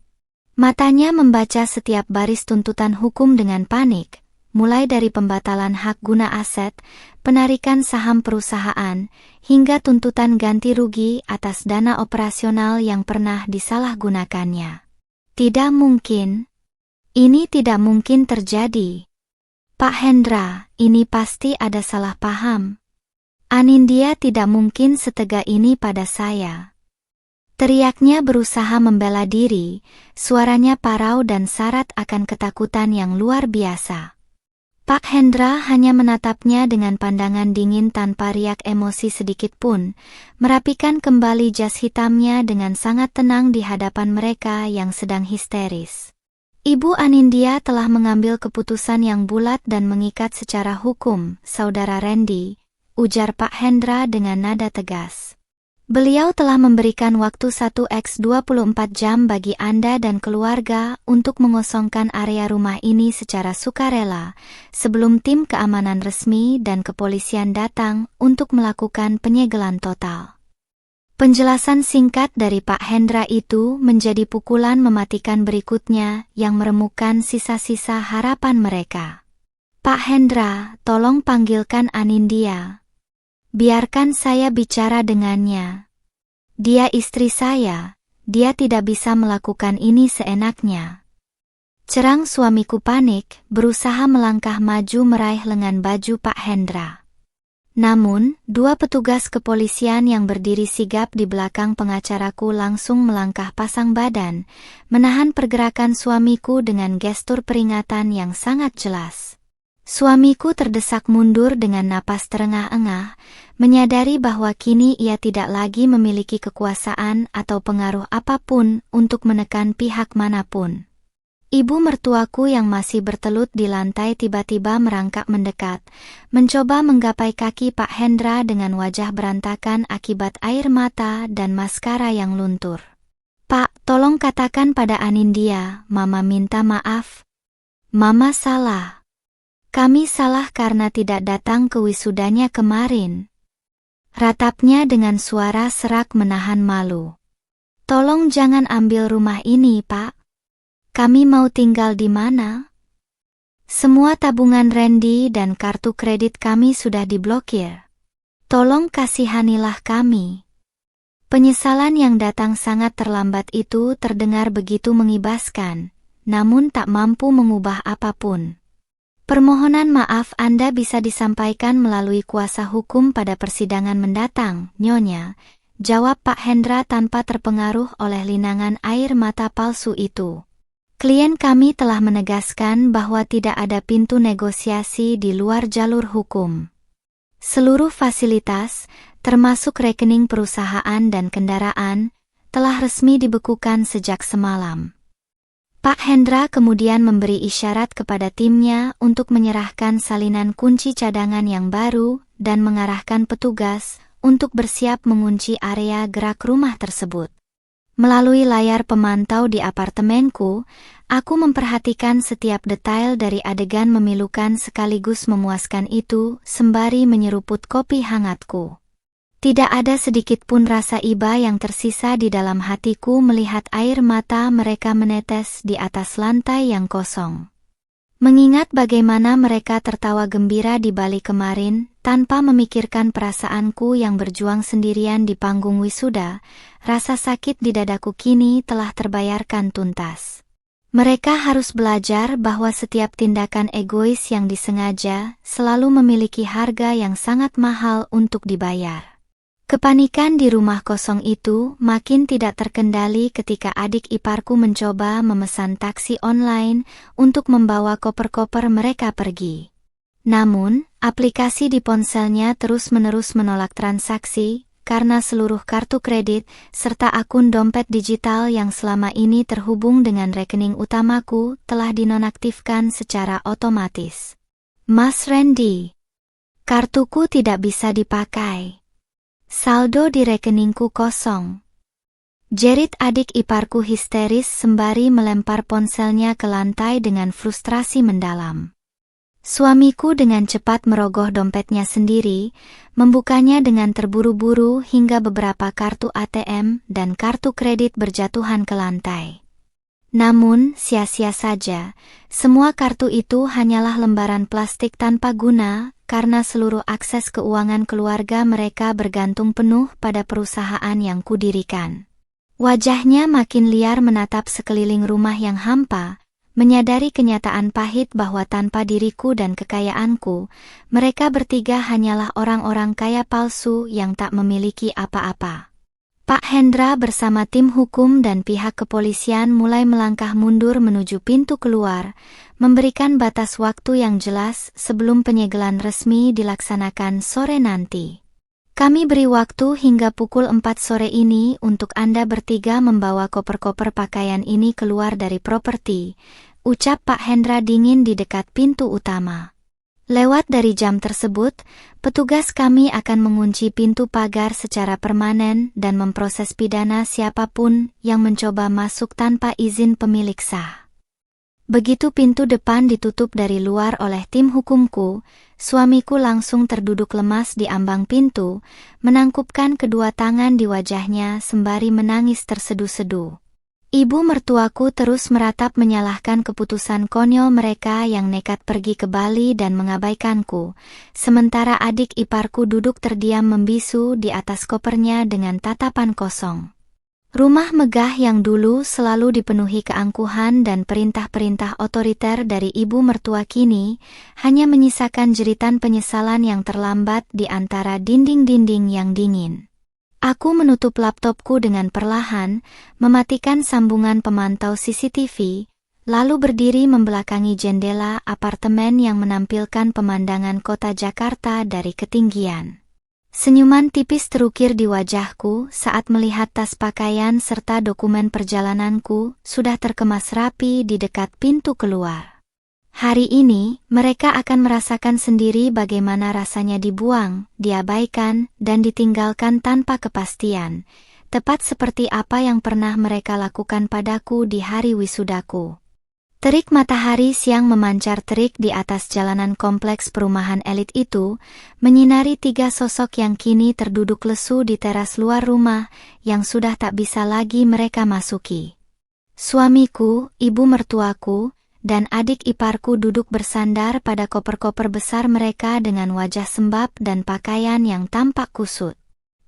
Matanya membaca setiap baris tuntutan hukum dengan panik, mulai dari pembatalan hak guna aset, penarikan saham perusahaan, hingga tuntutan ganti rugi atas dana operasional yang pernah disalahgunakannya. Tidak mungkin. Ini tidak mungkin terjadi. Pak Hendra, ini pasti ada salah paham. Anindya tidak mungkin setega ini pada saya. Teriaknya berusaha membela diri, suaranya parau dan syarat akan ketakutan yang luar biasa. Pak Hendra hanya menatapnya dengan pandangan dingin tanpa riak emosi sedikit pun, merapikan kembali jas hitamnya dengan sangat tenang di hadapan mereka yang sedang histeris. Ibu Anindya telah mengambil keputusan yang bulat dan mengikat secara hukum, Saudara Randy, ujar Pak Hendra dengan nada tegas. Beliau telah memberikan waktu 1x24 jam bagi Anda dan keluarga untuk mengosongkan area rumah ini secara sukarela, sebelum tim keamanan resmi dan kepolisian datang untuk melakukan penyegelan total. Penjelasan singkat dari Pak Hendra itu menjadi pukulan mematikan berikutnya yang meremukkan sisa-sisa harapan mereka. Pak Hendra, tolong panggilkan Anindya. Biarkan saya bicara dengannya. Dia istri saya, dia tidak bisa melakukan ini seenaknya. Cerang suamiku panik, berusaha melangkah maju meraih lengan baju Pak Hendra. Namun, dua petugas kepolisian yang berdiri sigap di belakang pengacaraku langsung melangkah pasang badan, menahan pergerakan suamiku dengan gestur peringatan yang sangat jelas. Suamiku terdesak mundur dengan napas terengah-engah, menyadari bahwa kini ia tidak lagi memiliki kekuasaan atau pengaruh apapun untuk menekan pihak manapun. Ibu mertuaku yang masih bertelut di lantai tiba-tiba merangkak mendekat, mencoba menggapai kaki Pak Hendra dengan wajah berantakan akibat air mata dan maskara yang luntur. Pak, tolong katakan pada Anindya, Mama minta maaf. Mama salah. Kami salah karena tidak datang ke wisudanya kemarin. Ratapnya dengan suara serak menahan malu. Tolong jangan ambil rumah ini, Pak. Kami mau tinggal di mana? Semua tabungan Randy dan kartu kredit kami sudah diblokir. Tolong kasihanilah kami. Penyesalan yang datang sangat terlambat itu terdengar begitu mengibaskan, namun tak mampu mengubah apapun. Permohonan maaf Anda bisa disampaikan melalui kuasa hukum pada persidangan mendatang, Nyonya, jawab Pak Hendra tanpa terpengaruh oleh linangan air mata palsu itu. Klien kami telah menegaskan bahwa tidak ada pintu negosiasi di luar jalur hukum. Seluruh fasilitas, termasuk rekening perusahaan dan kendaraan, telah resmi dibekukan sejak semalam. Pak Hendra kemudian memberi isyarat kepada timnya untuk menyerahkan salinan kunci cadangan yang baru dan mengarahkan petugas untuk bersiap mengunci area gerak rumah tersebut. Melalui layar pemantau di apartemenku, aku memperhatikan setiap detail dari adegan memilukan sekaligus memuaskan itu sembari menyeruput kopi hangatku. Tidak ada sedikit pun rasa iba yang tersisa di dalam hatiku melihat air mata mereka menetes di atas lantai yang kosong. Mengingat bagaimana mereka tertawa gembira di balik kemarin, tanpa memikirkan perasaanku yang berjuang sendirian di panggung wisuda, rasa sakit di dadaku kini telah terbayarkan tuntas. Mereka harus belajar bahwa setiap tindakan egois yang disengaja selalu memiliki harga yang sangat mahal untuk dibayar. Kepanikan di rumah kosong itu makin tidak terkendali ketika adik iparku mencoba memesan taksi online untuk membawa koper-koper mereka pergi. Namun, aplikasi di ponselnya terus-menerus menolak transaksi, karena seluruh kartu kredit, serta akun dompet digital yang selama ini terhubung dengan rekening utamaku telah dinonaktifkan secara otomatis. Mas Randy, kartuku tidak bisa dipakai. Saldo di rekeningku kosong. Jerit adik iparku histeris sembari melempar ponselnya ke lantai dengan frustrasi mendalam. Suamiku dengan cepat merogoh dompetnya sendiri, membukanya dengan terburu-buru hingga beberapa kartu ATM dan kartu kredit berjatuhan ke lantai. Namun, sia-sia saja, semua kartu itu hanyalah lembaran plastik tanpa guna, karena seluruh akses keuangan keluarga mereka bergantung penuh pada perusahaan yang kudirikan. Wajahnya makin liar menatap sekeliling rumah yang hampa, menyadari kenyataan pahit bahwa tanpa diriku dan kekayaanku, mereka bertiga hanyalah orang-orang kaya palsu yang tak memiliki apa-apa. Pak Hendra bersama tim hukum dan pihak kepolisian mulai melangkah mundur menuju pintu keluar, memberikan batas waktu yang jelas sebelum penyegelan resmi dilaksanakan sore nanti. Kami beri waktu hingga pukul 4 sore ini untuk Anda bertiga membawa koper-koper pakaian ini keluar dari properti, ucap Pak Hendra dingin di dekat pintu utama. Lewat dari jam tersebut, petugas kami akan mengunci pintu pagar secara permanen dan memproses pidana siapapun yang mencoba masuk tanpa izin pemilik sah. Begitu pintu depan ditutup dari luar oleh tim hukumku, suamiku langsung terduduk lemas di ambang pintu, menangkupkan kedua tangan di wajahnya sembari menangis terseduh-seduh. Ibu mertuaku terus meratap menyalahkan keputusan konyol mereka yang nekat pergi ke Bali dan mengabaikanku, sementara adik iparku duduk terdiam membisu di atas kopernya dengan tatapan kosong. Rumah megah yang dulu selalu dipenuhi keangkuhan dan perintah-perintah otoriter dari ibu mertua kini, hanya menyisakan jeritan penyesalan yang terlambat di antara dinding-dinding yang dingin. Aku menutup laptopku dengan perlahan, mematikan sambungan pemantau CCTV, lalu berdiri membelakangi jendela apartemen yang menampilkan pemandangan kota Jakarta dari ketinggian. Senyuman tipis terukir di wajahku saat melihat tas pakaian serta dokumen perjalananku sudah terkemas rapi di dekat pintu keluar. Hari ini, mereka akan merasakan sendiri bagaimana rasanya dibuang, diabaikan, dan ditinggalkan tanpa kepastian, tepat seperti apa yang pernah mereka lakukan padaku di hari wisudaku. Terik matahari siang memancar terik di atas jalanan kompleks perumahan elit itu, menyinari tiga sosok yang kini terduduk lesu di teras luar rumah yang sudah tak bisa lagi mereka masuki. Suamiku, ibu mertuaku, dan adik iparku duduk bersandar pada koper-koper besar mereka dengan wajah sembab dan pakaian yang tampak kusut.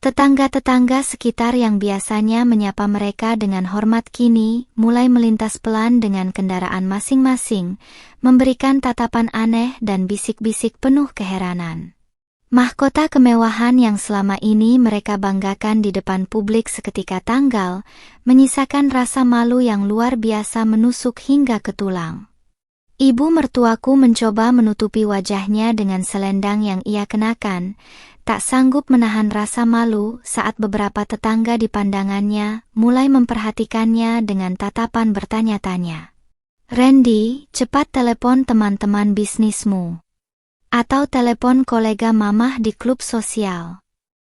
Tetangga-tetangga sekitar yang biasanya menyapa mereka dengan hormat kini mulai melintas pelan dengan kendaraan masing-masing, memberikan tatapan aneh dan bisik-bisik penuh keheranan. Mahkota kemewahan yang selama ini mereka banggakan di depan publik seketika tanggal, menyisakan rasa malu yang luar biasa menusuk hingga ke tulang. Ibu mertuaku mencoba menutupi wajahnya dengan selendang yang ia kenakan, tak sanggup menahan rasa malu saat beberapa tetangga di pandangannya mulai memperhatikannya dengan tatapan bertanya-tanya. Randy, cepat telepon teman-teman bisnismu. Atau telepon kolega mamah di klub sosial.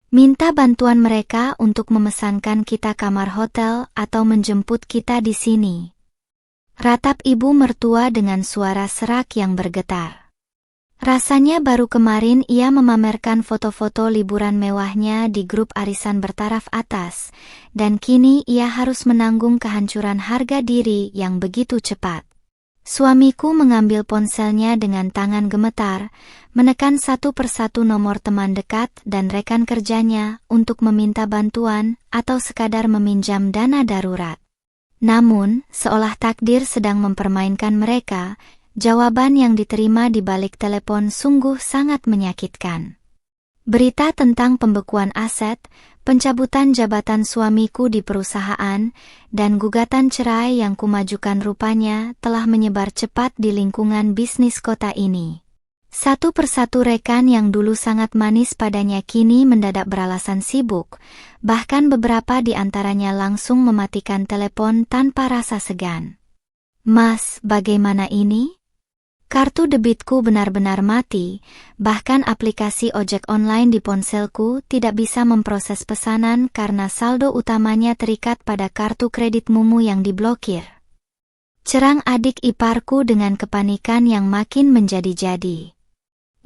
Minta bantuan mereka untuk memesankan kita kamar hotel atau menjemput kita di sini. Ratap ibu mertua dengan suara serak yang bergetar. Rasanya baru kemarin ia memamerkan foto-foto liburan mewahnya di grup arisan bertaraf atas, dan kini ia harus menanggung kehancuran harga diri yang begitu cepat. Suamiku mengambil ponselnya dengan tangan gemetar, menekan satu persatu nomor teman dekat dan rekan kerjanya untuk meminta bantuan atau sekadar meminjam dana darurat. Namun, seolah takdir sedang mempermainkan mereka, jawaban yang diterima di balik telepon sungguh sangat menyakitkan. Berita tentang pembekuan aset, pencabutan jabatan suamiku di perusahaan, dan gugatan cerai yang kumajukan rupanya telah menyebar cepat di lingkungan bisnis kota ini. Satu persatu rekan yang dulu sangat manis padanya kini mendadak beralasan sibuk, bahkan beberapa di antaranya langsung mematikan telepon tanpa rasa segan. "Mas, bagaimana ini? Kartu debitku benar-benar mati, bahkan aplikasi ojek online di ponselku tidak bisa memproses pesanan karena saldo utamanya terikat pada kartu kredit Mumu yang diblokir." Cerang adik iparku dengan kepanikan yang makin menjadi-jadi.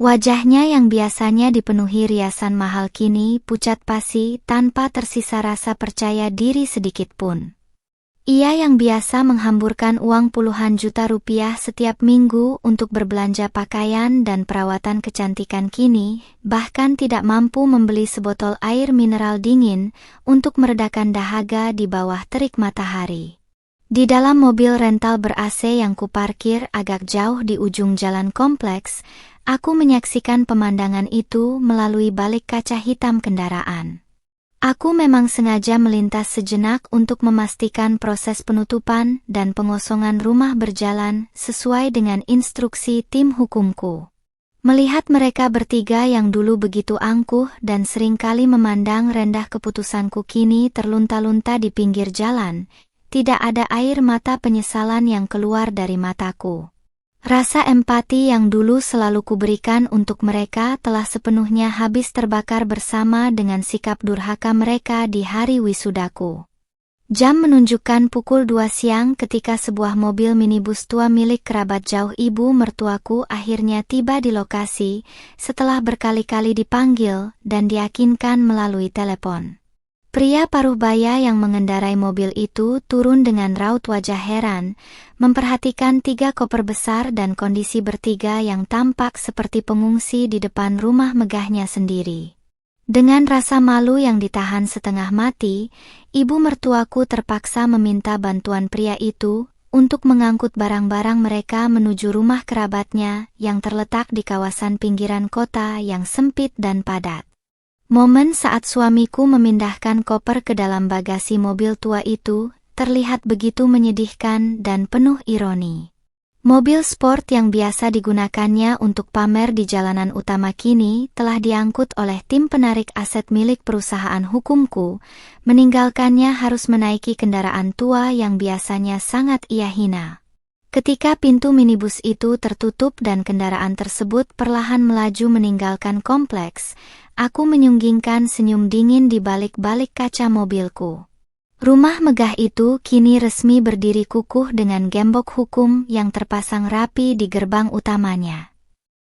Wajahnya yang biasanya dipenuhi riasan mahal kini pucat pasi tanpa tersisa rasa percaya diri sedikit pun. Ia yang biasa menghamburkan uang puluhan juta rupiah setiap minggu untuk berbelanja pakaian dan perawatan kecantikan kini, bahkan tidak mampu membeli sebotol air mineral dingin untuk meredakan dahaga di bawah terik matahari. Di dalam mobil rental ber-AC yang kuparkir agak jauh di ujung jalan kompleks, aku menyaksikan pemandangan itu melalui balik kaca hitam kendaraan. Aku memang sengaja melintas sejenak untuk memastikan proses penutupan dan pengosongan rumah berjalan sesuai dengan instruksi tim hukumku. Melihat mereka bertiga yang dulu begitu angkuh dan seringkali memandang rendah keputusanku kini terlunta-lunta di pinggir jalan, tidak ada air mata penyesalan yang keluar dari mataku. Rasa empati yang dulu selalu kuberikan untuk mereka telah sepenuhnya habis terbakar bersama dengan sikap durhaka mereka di hari wisudaku. Jam menunjukkan pukul 2 siang ketika sebuah mobil minibus tua milik kerabat jauh ibu mertuaku akhirnya tiba di lokasi setelah berkali-kali dipanggil dan diyakinkan melalui telepon. Pria paruh baya yang mengendarai mobil itu turun dengan raut wajah heran, memperhatikan 3 koper besar dan kondisi bertiga yang tampak seperti pengungsi di depan rumah megahnya sendiri. Dengan rasa malu yang ditahan setengah mati, ibu mertuaku terpaksa meminta bantuan pria itu untuk mengangkut barang-barang mereka menuju rumah kerabatnya yang terletak di kawasan pinggiran kota yang sempit dan padat. Momen saat suamiku memindahkan koper ke dalam bagasi mobil tua itu terlihat begitu menyedihkan dan penuh ironi. Mobil sport yang biasa digunakannya untuk pamer di jalanan utama kini telah diangkut oleh tim penarik aset milik perusahaan hukumku, meninggalkannya harus menaiki kendaraan tua yang biasanya sangat ia hina. Ketika pintu minibus itu tertutup dan kendaraan tersebut perlahan melaju meninggalkan kompleks, aku menyunggingkan senyum dingin di balik-balik kaca mobilku. Rumah megah itu kini resmi berdiri kukuh dengan gembok hukum yang terpasang rapi di gerbang utamanya.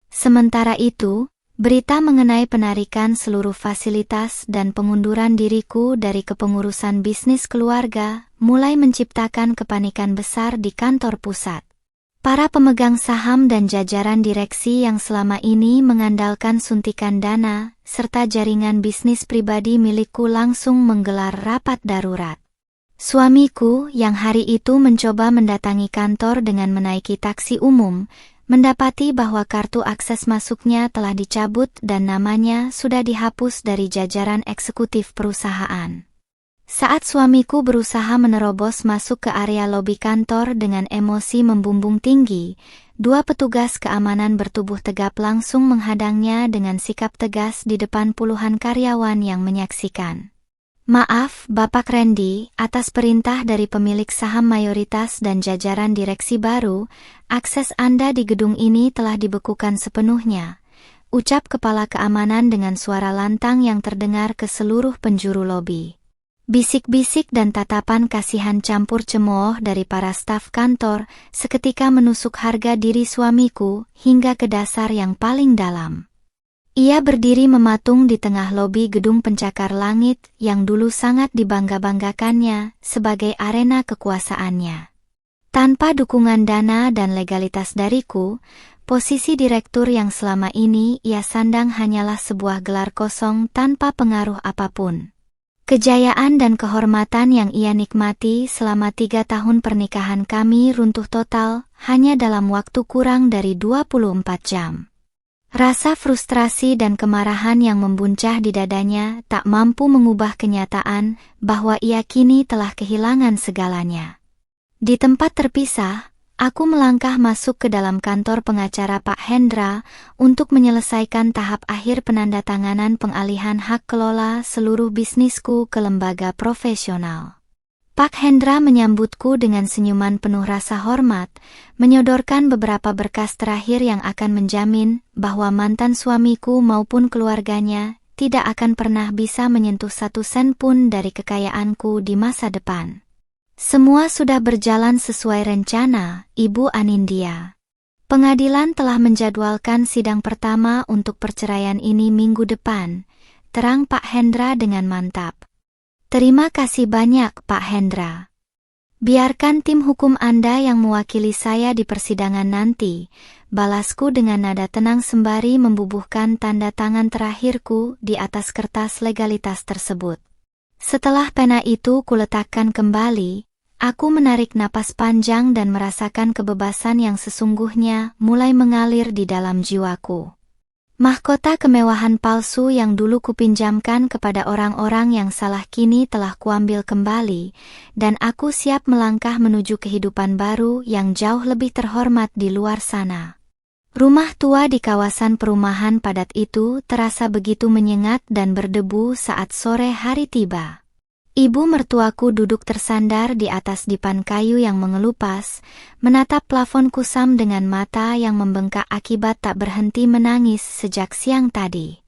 Sementara itu, berita mengenai penarikan seluruh fasilitas dan pengunduran diriku dari kepengurusan bisnis keluarga mulai menciptakan kepanikan besar di kantor pusat. Para pemegang saham dan jajaran direksi yang selama ini mengandalkan suntikan dana serta jaringan bisnis pribadi milikku langsung menggelar rapat darurat. Suamiku yang hari itu mencoba mendatangi kantor dengan menaiki taksi umum, mendapati bahwa kartu akses masuknya telah dicabut dan namanya sudah dihapus dari jajaran eksekutif perusahaan. Saat suamiku berusaha menerobos masuk ke area lobi kantor dengan emosi membumbung tinggi, 2 petugas keamanan bertubuh tegap langsung menghadangnya dengan sikap tegas di depan puluhan karyawan yang menyaksikan. "Maaf, Bapak Randy, atas perintah dari pemilik saham mayoritas dan jajaran direksi baru, akses Anda di gedung ini telah dibekukan sepenuhnya," ucap kepala keamanan dengan suara lantang yang terdengar ke seluruh penjuru lobi. Bisik-bisik dan tatapan kasihan campur cemooh dari para staf kantor seketika menusuk harga diri suamiku hingga ke dasar yang paling dalam. Ia berdiri mematung di tengah lobi gedung pencakar langit yang dulu sangat dibangga-banggakannya sebagai arena kekuasaannya. Tanpa dukungan dana dan legalitas dariku, posisi direktur yang selama ini ia sandang hanyalah sebuah gelar kosong tanpa pengaruh apapun. Kejayaan dan kehormatan yang ia nikmati selama 3 tahun pernikahan kami runtuh total hanya dalam waktu kurang dari 24 jam. Rasa frustrasi dan kemarahan yang membuncah di dadanya tak mampu mengubah kenyataan bahwa ia kini telah kehilangan segalanya. Di tempat terpisah, Aku melangkah masuk ke dalam kantor pengacara Pak Hendra untuk menyelesaikan tahap akhir penandatanganan pengalihan hak kelola seluruh bisnisku ke lembaga profesional. Pak Hendra menyambutku dengan senyuman penuh rasa hormat, menyodorkan beberapa berkas terakhir yang akan menjamin bahwa mantan suamiku maupun keluarganya tidak akan pernah bisa menyentuh 1 sen pun dari kekayaanku di masa depan. Semua sudah berjalan sesuai rencana, Ibu Anindya. Pengadilan telah menjadwalkan sidang pertama untuk perceraian ini minggu depan, terang Pak Hendra dengan mantap. Terima kasih banyak, Pak Hendra. Biarkan tim hukum Anda yang mewakili saya di persidangan nanti, balasku dengan nada tenang sembari membubuhkan tanda tangan terakhirku di atas kertas legalitas tersebut. Setelah pena itu kuletakkan kembali, aku menarik napas panjang dan merasakan kebebasan yang sesungguhnya mulai mengalir di dalam jiwaku. Mahkota kemewahan palsu yang dulu kupinjamkan kepada orang-orang yang salah kini telah kuambil kembali, dan aku siap melangkah menuju kehidupan baru yang jauh lebih terhormat di luar sana. Rumah tua di kawasan perumahan padat itu terasa begitu menyengat dan berdebu saat sore hari tiba. Ibu mertuaku duduk tersandar di atas dipan kayu yang mengelupas, menatap plafon kusam dengan mata yang membengkak akibat tak berhenti menangis sejak siang tadi.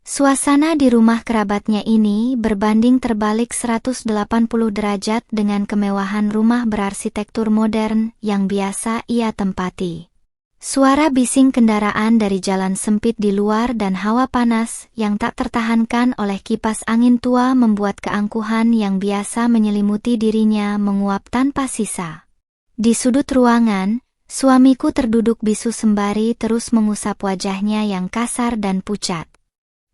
Suasana di rumah kerabatnya ini berbanding terbalik 180 derajat dengan kemewahan rumah berarsitektur modern yang biasa ia tempati. Suara bising kendaraan dari jalan sempit di luar dan hawa panas yang tak tertahankan oleh kipas angin tua membuat keangkuhan yang biasa menyelimuti dirinya menguap tanpa sisa. Di sudut ruangan, suamiku terduduk bisu sembari terus mengusap wajahnya yang kasar dan pucat.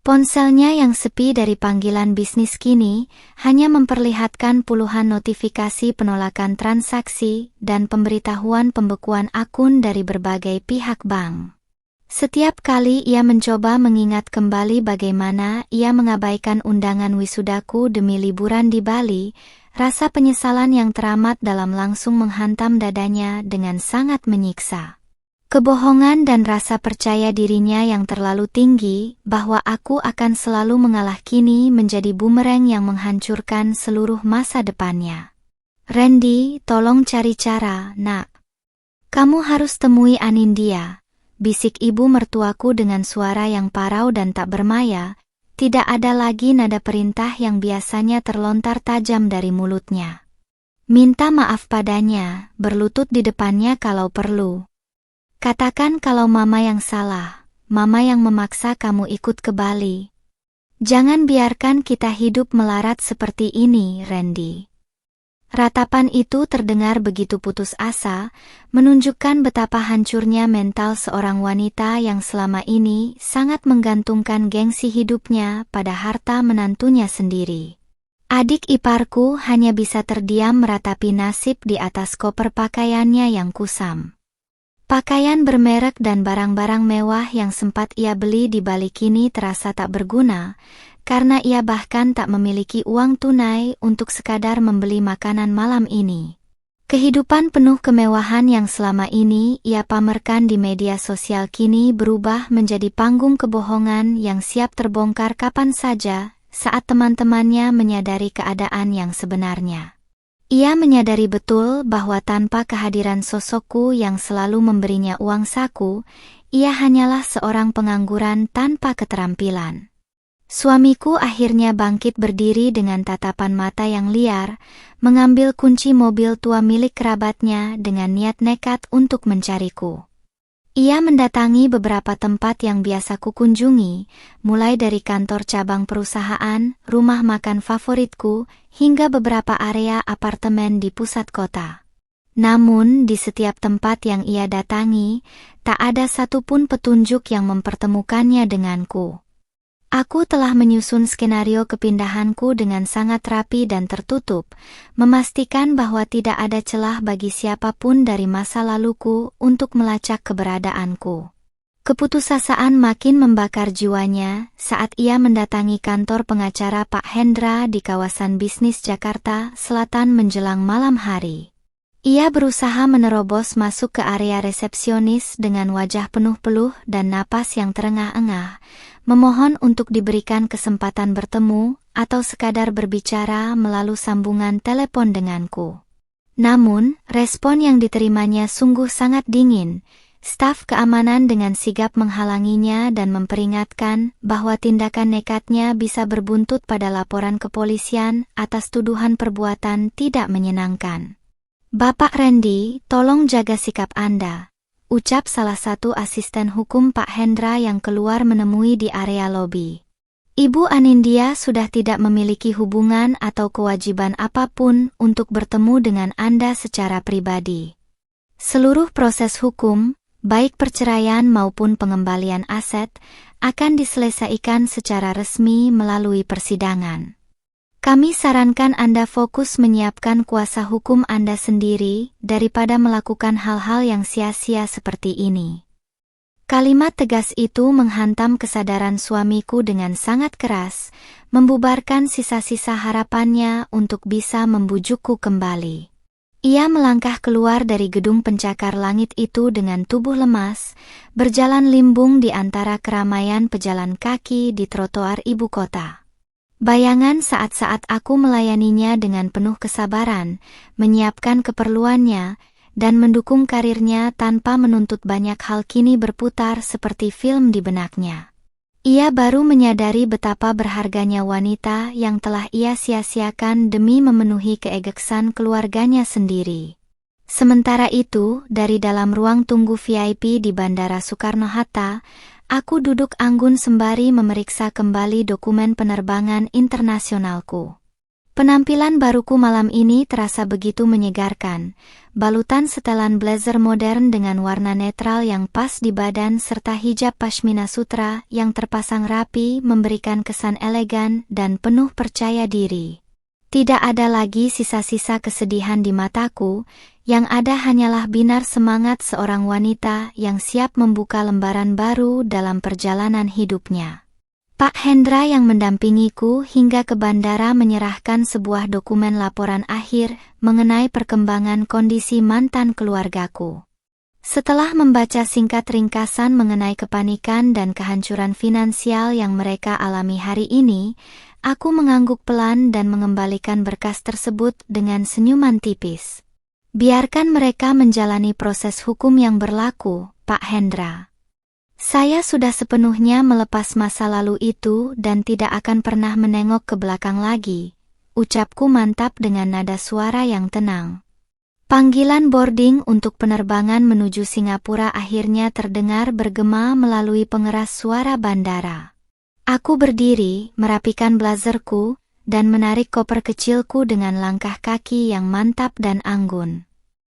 Ponselnya yang sepi dari panggilan bisnis kini hanya memperlihatkan puluhan notifikasi penolakan transaksi dan pemberitahuan pembekuan akun dari berbagai pihak bank. Setiap kali ia mencoba mengingat kembali bagaimana ia mengabaikan undangan wisudaku demi liburan di Bali, rasa penyesalan yang teramat dalam langsung menghantam dadanya dengan sangat menyiksa. Kebohongan dan rasa percaya dirinya yang terlalu tinggi bahwa aku akan selalu mengalah kini menjadi bumerang yang menghancurkan seluruh masa depannya. "Randy, tolong cari cara, nak. Kamu harus temui Anindya," bisik ibu mertuaku dengan suara yang parau dan tak bermaya. Tidak ada lagi nada perintah yang biasanya terlontar tajam dari mulutnya. "Minta maaf padanya, berlutut di depannya kalau perlu. Katakan kalau mama yang salah, mama yang memaksa kamu ikut ke Bali. Jangan biarkan kita hidup melarat seperti ini, Randy." Ratapan itu terdengar begitu putus asa, menunjukkan betapa hancurnya mental seorang wanita yang selama ini sangat menggantungkan gengsi hidupnya pada harta menantunya sendiri. Adik iparku hanya bisa terdiam meratapi nasib di atas koper pakaiannya yang kusam. Pakaian bermerek dan barang-barang mewah yang sempat ia beli di Bali kini terasa tak berguna, karena ia bahkan tak memiliki uang tunai untuk sekadar membeli makanan malam ini. Kehidupan penuh kemewahan yang selama ini ia pamerkan di media sosial kini berubah menjadi panggung kebohongan yang siap terbongkar kapan saja saat teman-temannya menyadari keadaan yang sebenarnya. Ia menyadari betul bahwa tanpa kehadiran sosokku yang selalu memberinya uang saku, ia hanyalah seorang pengangguran tanpa keterampilan. Suamiku akhirnya bangkit berdiri dengan tatapan mata yang liar, mengambil kunci mobil tua milik kerabatnya dengan niat nekat untuk mencariku. Ia mendatangi beberapa tempat yang biasa kukunjungi, mulai dari kantor cabang perusahaan, rumah makan favoritku, hingga beberapa area apartemen di pusat kota. Namun, di setiap tempat yang ia datangi, tak ada satupun petunjuk yang mempertemukannya denganku. Aku telah menyusun skenario kepindahanku dengan sangat rapi dan tertutup, memastikan bahwa tidak ada celah bagi siapapun dari masa laluku untuk melacak keberadaanku. Keputusasaan makin membakar jiwanya saat ia mendatangi kantor pengacara Pak Hendra di kawasan bisnis Jakarta Selatan menjelang malam hari. Ia berusaha menerobos masuk ke area resepsionis dengan wajah penuh peluh dan napas yang terengah-engah, memohon untuk diberikan kesempatan bertemu atau sekadar berbicara melalui sambungan telepon denganku. Namun, respon yang diterimanya sungguh sangat dingin. Staf keamanan dengan sigap menghalanginya dan memperingatkan bahwa tindakan nekatnya bisa berbuntut pada laporan kepolisian atas tuduhan perbuatan tidak menyenangkan. "Bapak Randy, tolong jaga sikap Anda," ucap salah satu asisten hukum Pak Hendra yang keluar menemui di area lobi. "Ibu Anindya sudah tidak memiliki hubungan atau kewajiban apapun untuk bertemu dengan Anda secara pribadi. Seluruh proses hukum, baik perceraian maupun pengembalian aset, akan diselesaikan secara resmi melalui persidangan. Kami sarankan Anda fokus menyiapkan kuasa hukum Anda sendiri daripada melakukan hal-hal yang sia-sia seperti ini." Kalimat tegas itu menghantam kesadaran suamiku dengan sangat keras, membubarkan sisa-sisa harapannya untuk bisa membujukku kembali. Ia melangkah keluar dari gedung pencakar langit itu dengan tubuh lemas, berjalan limbung di antara keramaian pejalan kaki di trotoar ibu kota. Bayangan saat-saat aku melayaninya dengan penuh kesabaran, menyiapkan keperluannya, dan mendukung karirnya tanpa menuntut banyak hal kini berputar seperti film di benaknya. Ia baru menyadari betapa berharganya wanita yang telah ia sia-siakan demi memenuhi keegeksan keluarganya sendiri. Sementara itu, dari dalam ruang tunggu VIP di Bandara Soekarno-Hatta, aku duduk anggun sembari memeriksa kembali dokumen penerbangan internasionalku. Penampilan baruku malam ini terasa begitu menyegarkan, balutan setelan blazer modern dengan warna netral yang pas di badan serta hijab pashmina sutra yang terpasang rapi memberikan kesan elegan dan penuh percaya diri. Tidak ada lagi sisa-sisa kesedihan di mataku, yang ada hanyalah binar semangat seorang wanita yang siap membuka lembaran baru dalam perjalanan hidupnya. Pak Hendra yang mendampingiku hingga ke bandara menyerahkan sebuah dokumen laporan akhir mengenai perkembangan kondisi mantan keluargaku. Setelah membaca singkat ringkasan mengenai kepanikan dan kehancuran finansial yang mereka alami hari ini, aku mengangguk pelan dan mengembalikan berkas tersebut dengan senyuman tipis. "Biarkan mereka menjalani proses hukum yang berlaku, Pak Hendra. Saya sudah sepenuhnya melepas masa lalu itu dan tidak akan pernah menengok ke belakang lagi," ucapku mantap dengan nada suara yang tenang. Panggilan boarding untuk penerbangan menuju Singapura akhirnya terdengar bergema melalui pengeras suara bandara. Aku berdiri, merapikan blazerku, dan menarik koper kecilku dengan langkah kaki yang mantap dan anggun.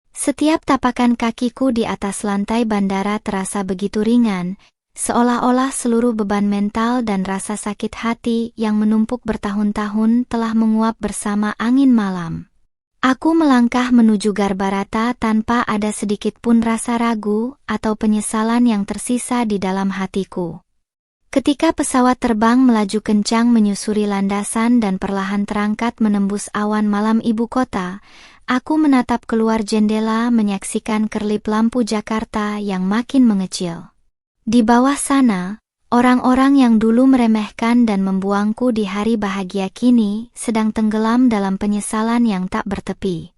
Setiap tapakan kakiku di atas lantai bandara terasa begitu ringan, seolah-olah seluruh beban mental dan rasa sakit hati yang menumpuk bertahun-tahun telah menguap bersama angin malam. Aku melangkah menuju Garbarata tanpa ada sedikit pun rasa ragu atau penyesalan yang tersisa di dalam hatiku. Ketika pesawat terbang melaju kencang menyusuri landasan dan perlahan terangkat menembus awan malam ibu kota, aku menatap keluar jendela menyaksikan kerlip lampu Jakarta yang makin mengecil. Di bawah sana, orang-orang yang dulu meremehkan dan membuangku di hari bahagia kini sedang tenggelam dalam penyesalan yang tak bertepi.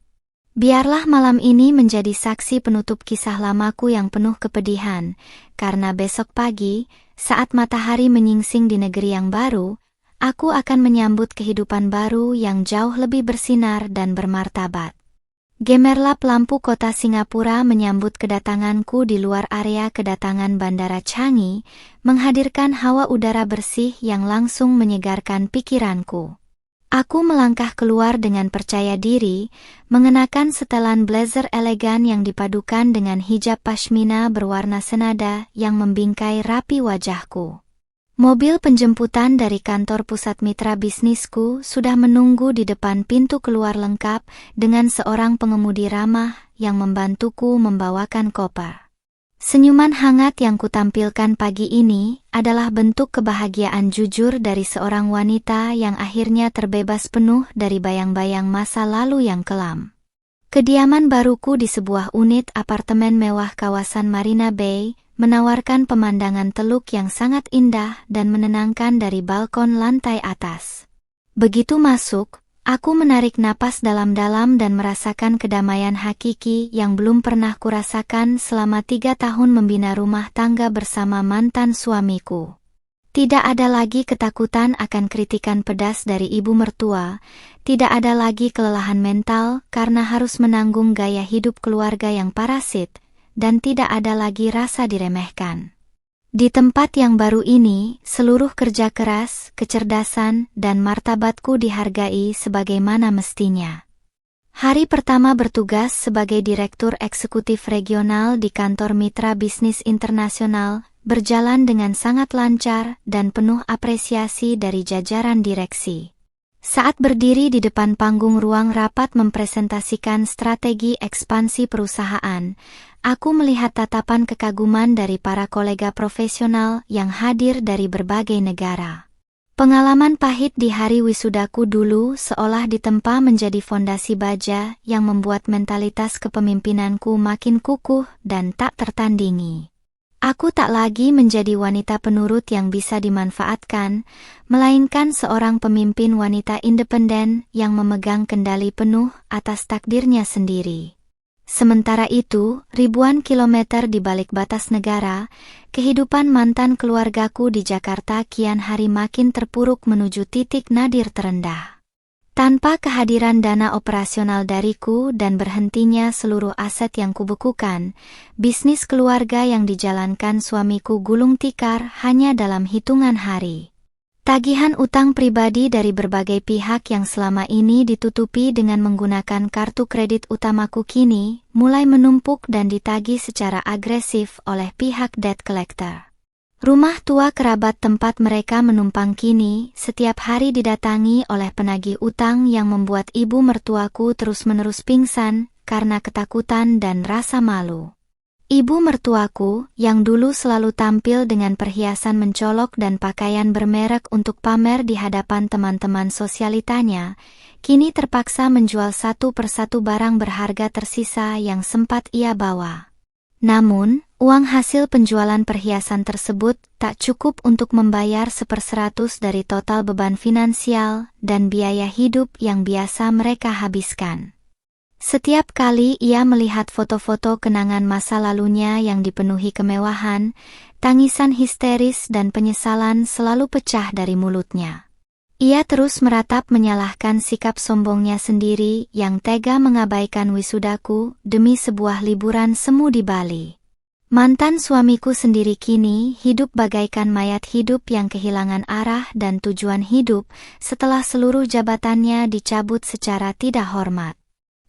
Biarlah malam ini menjadi saksi penutup kisah lamaku yang penuh kepedihan, karena besok pagi, saat matahari menyingsing di negeri yang baru, aku akan menyambut kehidupan baru yang jauh lebih bersinar dan bermartabat. Gemerlap lampu kota Singapura menyambut kedatanganku di luar area kedatangan Bandara Changi, menghadirkan hawa udara bersih yang langsung menyegarkan pikiranku. Aku melangkah keluar dengan percaya diri, mengenakan setelan blazer elegan yang dipadukan dengan hijab pashmina berwarna senada yang membingkai rapi wajahku. Mobil penjemputan dari kantor pusat mitra bisnisku sudah menunggu di depan pintu keluar lengkap dengan seorang pengemudi ramah yang membantuku membawakan koper. Senyuman hangat yang kutampilkan pagi ini adalah bentuk kebahagiaan jujur dari seorang wanita yang akhirnya terbebas penuh dari bayang-bayang masa lalu yang kelam. Kediaman baruku di sebuah unit apartemen mewah kawasan Marina Bay menawarkan pemandangan teluk yang sangat indah dan menenangkan dari balkon lantai atas. Begitu masuk, aku menarik napas dalam-dalam dan merasakan kedamaian hakiki yang belum pernah kurasakan selama 3 tahun membina rumah tangga bersama mantan suamiku. Tidak ada lagi ketakutan akan kritikan pedas dari ibu mertua, tidak ada lagi kelelahan mental karena harus menanggung gaya hidup keluarga yang parasit, dan tidak ada lagi rasa diremehkan. Di tempat yang baru ini, seluruh kerja keras, kecerdasan, dan martabatku dihargai sebagaimana mestinya. Hari pertama bertugas sebagai Direktur Eksekutif Regional di Kantor Mitra Bisnis Internasional, berjalan dengan sangat lancar dan penuh apresiasi dari jajaran direksi. Saat berdiri di depan panggung ruang rapat mempresentasikan strategi ekspansi perusahaan, aku melihat tatapan kekaguman dari para kolega profesional yang hadir dari berbagai negara. Pengalaman pahit di hari wisudaku dulu seolah ditempa menjadi fondasi baja yang membuat mentalitas kepemimpinanku makin kukuh dan tak tertandingi. Aku tak lagi menjadi wanita penurut yang bisa dimanfaatkan, melainkan seorang pemimpin wanita independen yang memegang kendali penuh atas takdirnya sendiri. Sementara itu, ribuan kilometer di balik batas negara, kehidupan mantan keluargaku di Jakarta kian hari makin terpuruk menuju titik nadir terendah. Tanpa kehadiran dana operasional dariku dan berhentinya seluruh aset yang kubekukan, bisnis keluarga yang dijalankan suamiku gulung tikar hanya dalam hitungan hari. Tagihan utang pribadi dari berbagai pihak yang selama ini ditutupi dengan menggunakan kartu kredit utamaku kini mulai menumpuk dan ditagih secara agresif oleh pihak debt collector. Rumah tua kerabat tempat mereka menumpang kini setiap hari didatangi oleh penagih utang yang membuat ibu mertuaku terus-menerus pingsan karena ketakutan dan rasa malu. Ibu mertuaku, yang dulu selalu tampil dengan perhiasan mencolok dan pakaian bermerek untuk pamer di hadapan teman-teman sosialitanya, kini terpaksa menjual satu persatu barang berharga tersisa yang sempat ia bawa. Namun, uang hasil penjualan perhiasan tersebut tak cukup untuk membayar 1/100 dari total beban finansial dan biaya hidup yang biasa mereka habiskan. Setiap kali ia melihat foto-foto kenangan masa lalunya yang dipenuhi kemewahan, tangisan histeris dan penyesalan selalu pecah dari mulutnya. Ia terus meratap menyalahkan sikap sombongnya sendiri yang tega mengabaikan wisudaku demi sebuah liburan semu di Bali. Mantan suamiku sendiri kini hidup bagaikan mayat hidup yang kehilangan arah dan tujuan hidup setelah seluruh jabatannya dicabut secara tidak hormat.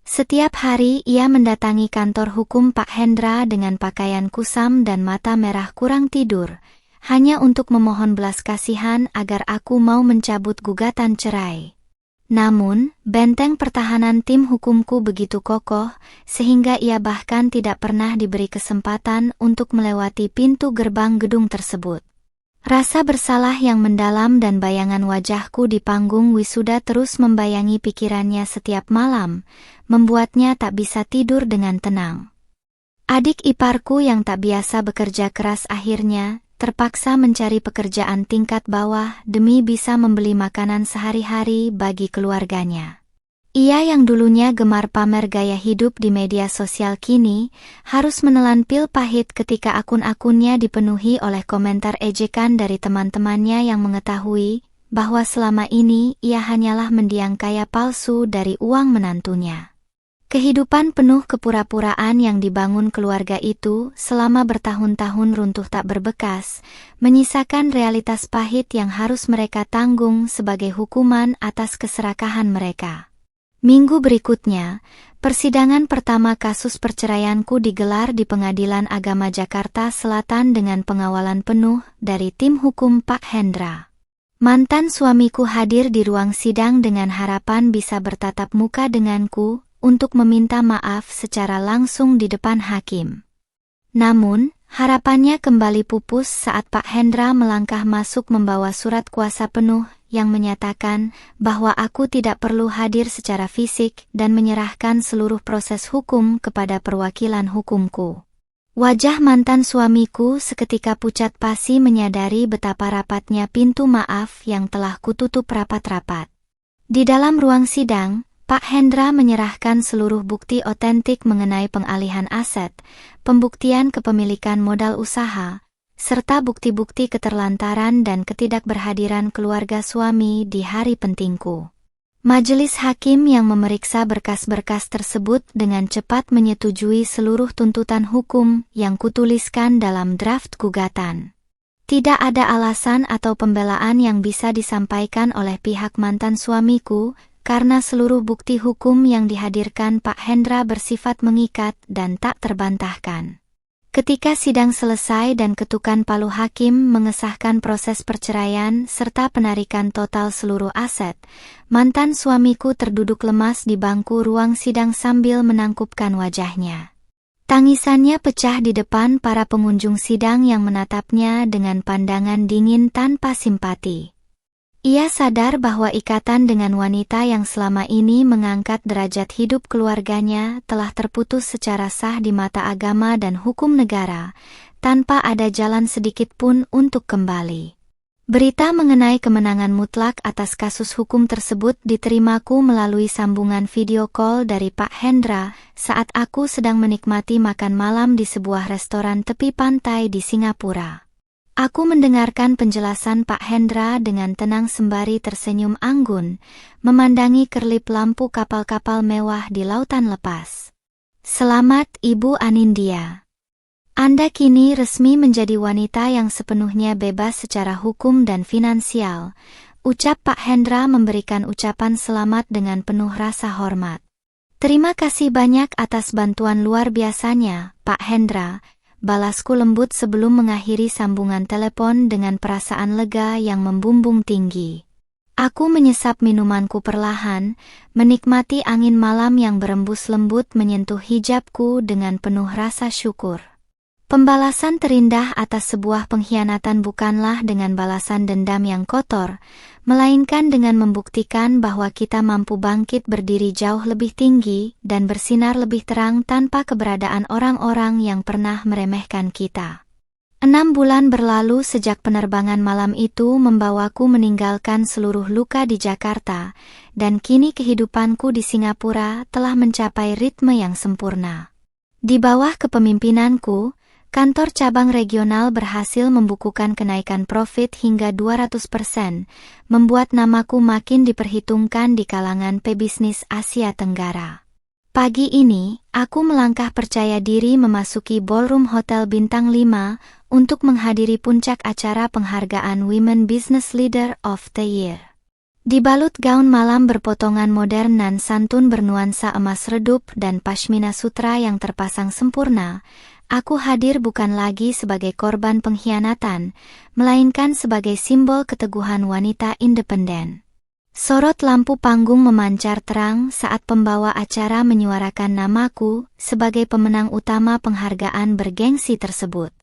Setiap hari ia mendatangi kantor hukum Pak Hendra dengan pakaian kusam dan mata merah kurang tidur, hanya untuk memohon belas kasihan agar aku mau mencabut gugatan cerai. Namun, benteng pertahanan tim hukumku begitu kokoh, sehingga ia bahkan tidak pernah diberi kesempatan untuk melewati pintu gerbang gedung tersebut. Rasa bersalah yang mendalam dan bayangan wajahku di panggung wisuda terus membayangi pikirannya setiap malam, membuatnya tak bisa tidur dengan tenang. Adik iparku yang tak biasa bekerja keras akhirnya terpaksa mencari pekerjaan tingkat bawah demi bisa membeli makanan sehari-hari bagi keluarganya. Ia yang dulunya gemar pamer gaya hidup di media sosial kini harus menelan pil pahit ketika akun-akunnya dipenuhi oleh komentar ejekan dari teman-temannya yang mengetahui bahwa selama ini ia hanyalah mendiang kaya palsu dari uang menantunya. Kehidupan penuh kepura-puraan yang dibangun keluarga itu selama bertahun-tahun runtuh tak berbekas, menyisakan realitas pahit yang harus mereka tanggung sebagai hukuman atas keserakahan mereka. Minggu berikutnya, persidangan pertama kasus perceraianku digelar di Pengadilan Agama Jakarta Selatan dengan pengawalan penuh dari tim hukum Pak Hendra. Mantan suamiku hadir di ruang sidang dengan harapan bisa bertatap muka denganku untuk meminta maaf secara langsung di depan hakim. Namun, harapannya kembali pupus saat Pak Hendra melangkah masuk membawa surat kuasa penuh yang menyatakan bahwa aku tidak perlu hadir secara fisik dan menyerahkan seluruh proses hukum kepada perwakilan hukumku. Wajah mantan suamiku seketika pucat pasi menyadari betapa rapatnya pintu maaf yang telah kututup rapat-rapat. Di dalam ruang sidang, Pak Hendra menyerahkan seluruh bukti otentik mengenai pengalihan aset, pembuktian kepemilikan modal usaha, serta bukti-bukti keterlantaran dan ketidakberhadiran keluarga suami di hari pentingku. Majelis hakim yang memeriksa berkas-berkas tersebut dengan cepat menyetujui seluruh tuntutan hukum yang kutuliskan dalam draft gugatan. Tidak ada alasan atau pembelaan yang bisa disampaikan oleh pihak mantan suamiku, karena seluruh bukti hukum yang dihadirkan Pak Hendra bersifat mengikat dan tak terbantahkan. Ketika sidang selesai dan ketukan palu hakim mengesahkan proses perceraian serta penarikan total seluruh aset, mantan suamiku terduduk lemas di bangku ruang sidang sambil menangkupkan wajahnya. Tangisannya pecah di depan para pengunjung sidang yang menatapnya dengan pandangan dingin tanpa simpati. Ia sadar bahwa ikatan dengan wanita yang selama ini mengangkat derajat hidup keluarganya telah terputus secara sah di mata agama dan hukum negara, tanpa ada jalan sedikit pun untuk kembali. Berita mengenai kemenangan mutlak atas kasus hukum tersebut diterimaku melalui sambungan video call dari Pak Hendra saat aku sedang menikmati makan malam di sebuah restoran tepi pantai di Singapura. Aku mendengarkan penjelasan Pak Hendra dengan tenang sembari tersenyum anggun, memandangi kerlip lampu kapal-kapal mewah di lautan lepas. Selamat Ibu Anindya. Anda kini resmi menjadi wanita yang sepenuhnya bebas secara hukum dan finansial, ucap Pak Hendra memberikan ucapan selamat dengan penuh rasa hormat. Terima kasih banyak atas bantuan luar biasanya, Pak Hendra. Balasku lembut sebelum mengakhiri sambungan telepon dengan perasaan lega yang membumbung tinggi. Aku menyesap minumanku perlahan, menikmati angin malam yang berembus lembut menyentuh hijabku dengan penuh rasa syukur. Pembalasan terindah atas sebuah pengkhianatan bukanlah dengan balasan dendam yang kotor, melainkan dengan membuktikan bahwa kita mampu bangkit berdiri jauh lebih tinggi dan bersinar lebih terang tanpa keberadaan orang-orang yang pernah meremehkan kita. 6 bulan berlalu sejak penerbangan malam itu membawaku meninggalkan seluruh luka di Jakarta, dan kini kehidupanku di Singapura telah mencapai ritme yang sempurna. Di bawah kepemimpinanku, kantor cabang regional berhasil membukukan kenaikan profit hingga 200%, membuat namaku makin diperhitungkan di kalangan pebisnis Asia Tenggara. Pagi ini, aku melangkah percaya diri memasuki ballroom Hotel Bintang 5 untuk menghadiri puncak acara penghargaan Women Business Leader of the Year. Dibalut gaun malam berpotongan modern dan santun bernuansa emas redup dan pashmina sutra yang terpasang sempurna, aku hadir bukan lagi sebagai korban pengkhianatan, melainkan sebagai simbol keteguhan wanita independen. Sorot lampu panggung memancar terang saat pembawa acara menyuarakan namaku sebagai pemenang utama penghargaan bergengsi tersebut.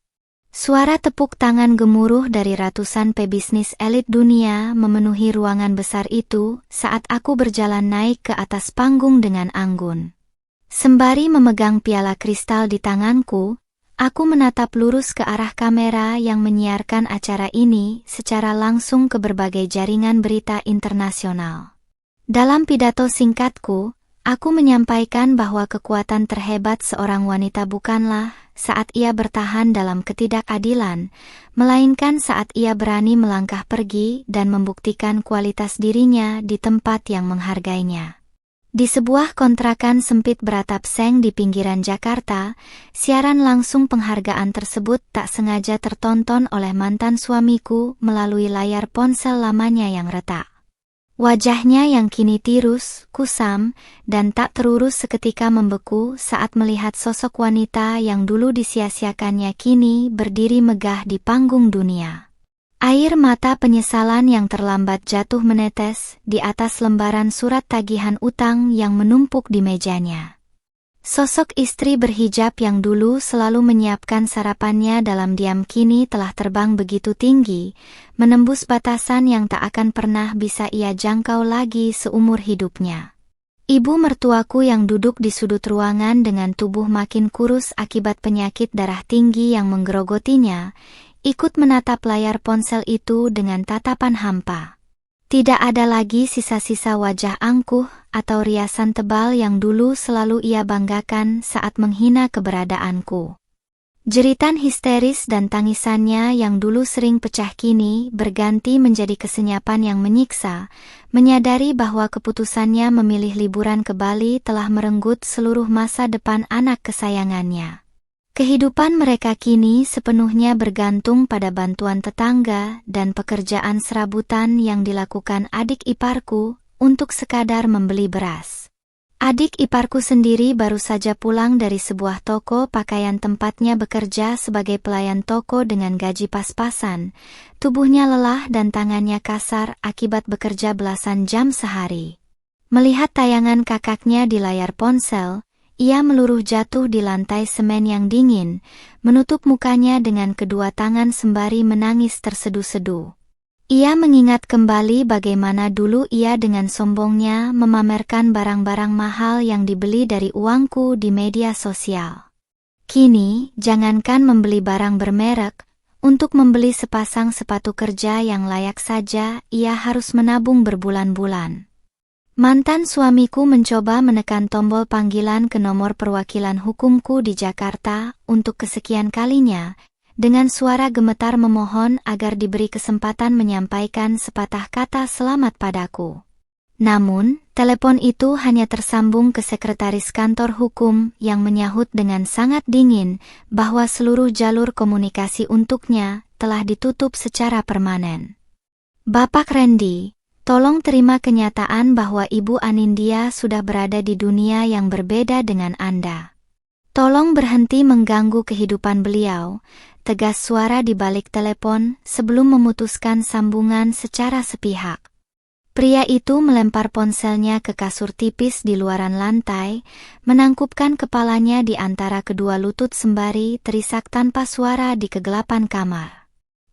Suara tepuk tangan gemuruh dari ratusan pebisnis elit dunia memenuhi ruangan besar itu saat aku berjalan naik ke atas panggung dengan anggun. Sembari memegang piala kristal di tanganku, aku menatap lurus ke arah kamera yang menyiarkan acara ini secara langsung ke berbagai jaringan berita internasional. Dalam pidato singkatku, aku menyampaikan bahwa kekuatan terhebat seorang wanita bukanlah saat ia bertahan dalam ketidakadilan, melainkan saat ia berani melangkah pergi dan membuktikan kualitas dirinya di tempat yang menghargainya. Di sebuah kontrakan sempit beratap seng di pinggiran Jakarta, siaran langsung penghargaan tersebut tak sengaja tertonton oleh mantan suamiku melalui layar ponsel lamanya yang retak. Wajahnya yang kini tirus, kusam, dan tak terurus seketika membeku saat melihat sosok wanita yang dulu disia-siakannya kini berdiri megah di panggung dunia. Air mata penyesalan yang terlambat jatuh menetes di atas lembaran surat tagihan utang yang menumpuk di mejanya. Sosok istri berhijab yang dulu selalu menyiapkan sarapannya dalam diam kini telah terbang begitu tinggi, menembus batasan yang tak akan pernah bisa ia jangkau lagi seumur hidupnya. Ibu mertuaku yang duduk di sudut ruangan dengan tubuh makin kurus akibat penyakit darah tinggi yang menggerogotinya, ikut menatap layar ponsel itu dengan tatapan hampa. Tidak ada lagi sisa-sisa wajah angkuh atau riasan tebal yang dulu selalu ia banggakan saat menghina keberadaanku. Jeritan histeris dan tangisannya yang dulu sering pecah kini berganti menjadi kesenyapan yang menyiksa, menyadari bahwa keputusannya memilih liburan ke Bali telah merenggut seluruh masa depan anak kesayangannya. Kehidupan mereka kini sepenuhnya bergantung pada bantuan tetangga dan pekerjaan serabutan yang dilakukan adik iparku untuk sekadar membeli beras. Adik iparku sendiri baru saja pulang dari sebuah toko pakaian tempatnya bekerja sebagai pelayan toko dengan gaji pas-pasan. Tubuhnya lelah dan tangannya kasar akibat bekerja belasan jam sehari. Melihat tayangan kakaknya di layar ponsel, ia meluruh jatuh di lantai semen yang dingin, menutup mukanya dengan kedua tangan sembari menangis terseduh-seduh. Ia mengingat kembali bagaimana dulu ia dengan sombongnya memamerkan barang-barang mahal yang dibeli dari uangku di media sosial. Kini, jangankan membeli barang bermerek, untuk membeli sepasang sepatu kerja yang layak saja, ia harus menabung berbulan-bulan. Mantan suamiku mencoba menekan tombol panggilan ke nomor perwakilan hukumku di Jakarta untuk kesekian kalinya, dengan suara gemetar memohon agar diberi kesempatan menyampaikan sepatah kata selamat padaku. Namun, telepon itu hanya tersambung ke sekretaris kantor hukum yang menyahut dengan sangat dingin bahwa seluruh jalur komunikasi untuknya telah ditutup secara permanen. Bapak Randy, tolong terima kenyataan bahwa Ibu Anindya sudah berada di dunia yang berbeda dengan Anda. Tolong berhenti mengganggu kehidupan beliau, tegas suara di balik telepon sebelum memutuskan sambungan secara sepihak. Pria itu melempar ponselnya ke kasur tipis di luaran lantai, menangkupkan kepalanya di antara kedua lutut sembari terisak tanpa suara di kegelapan kamar.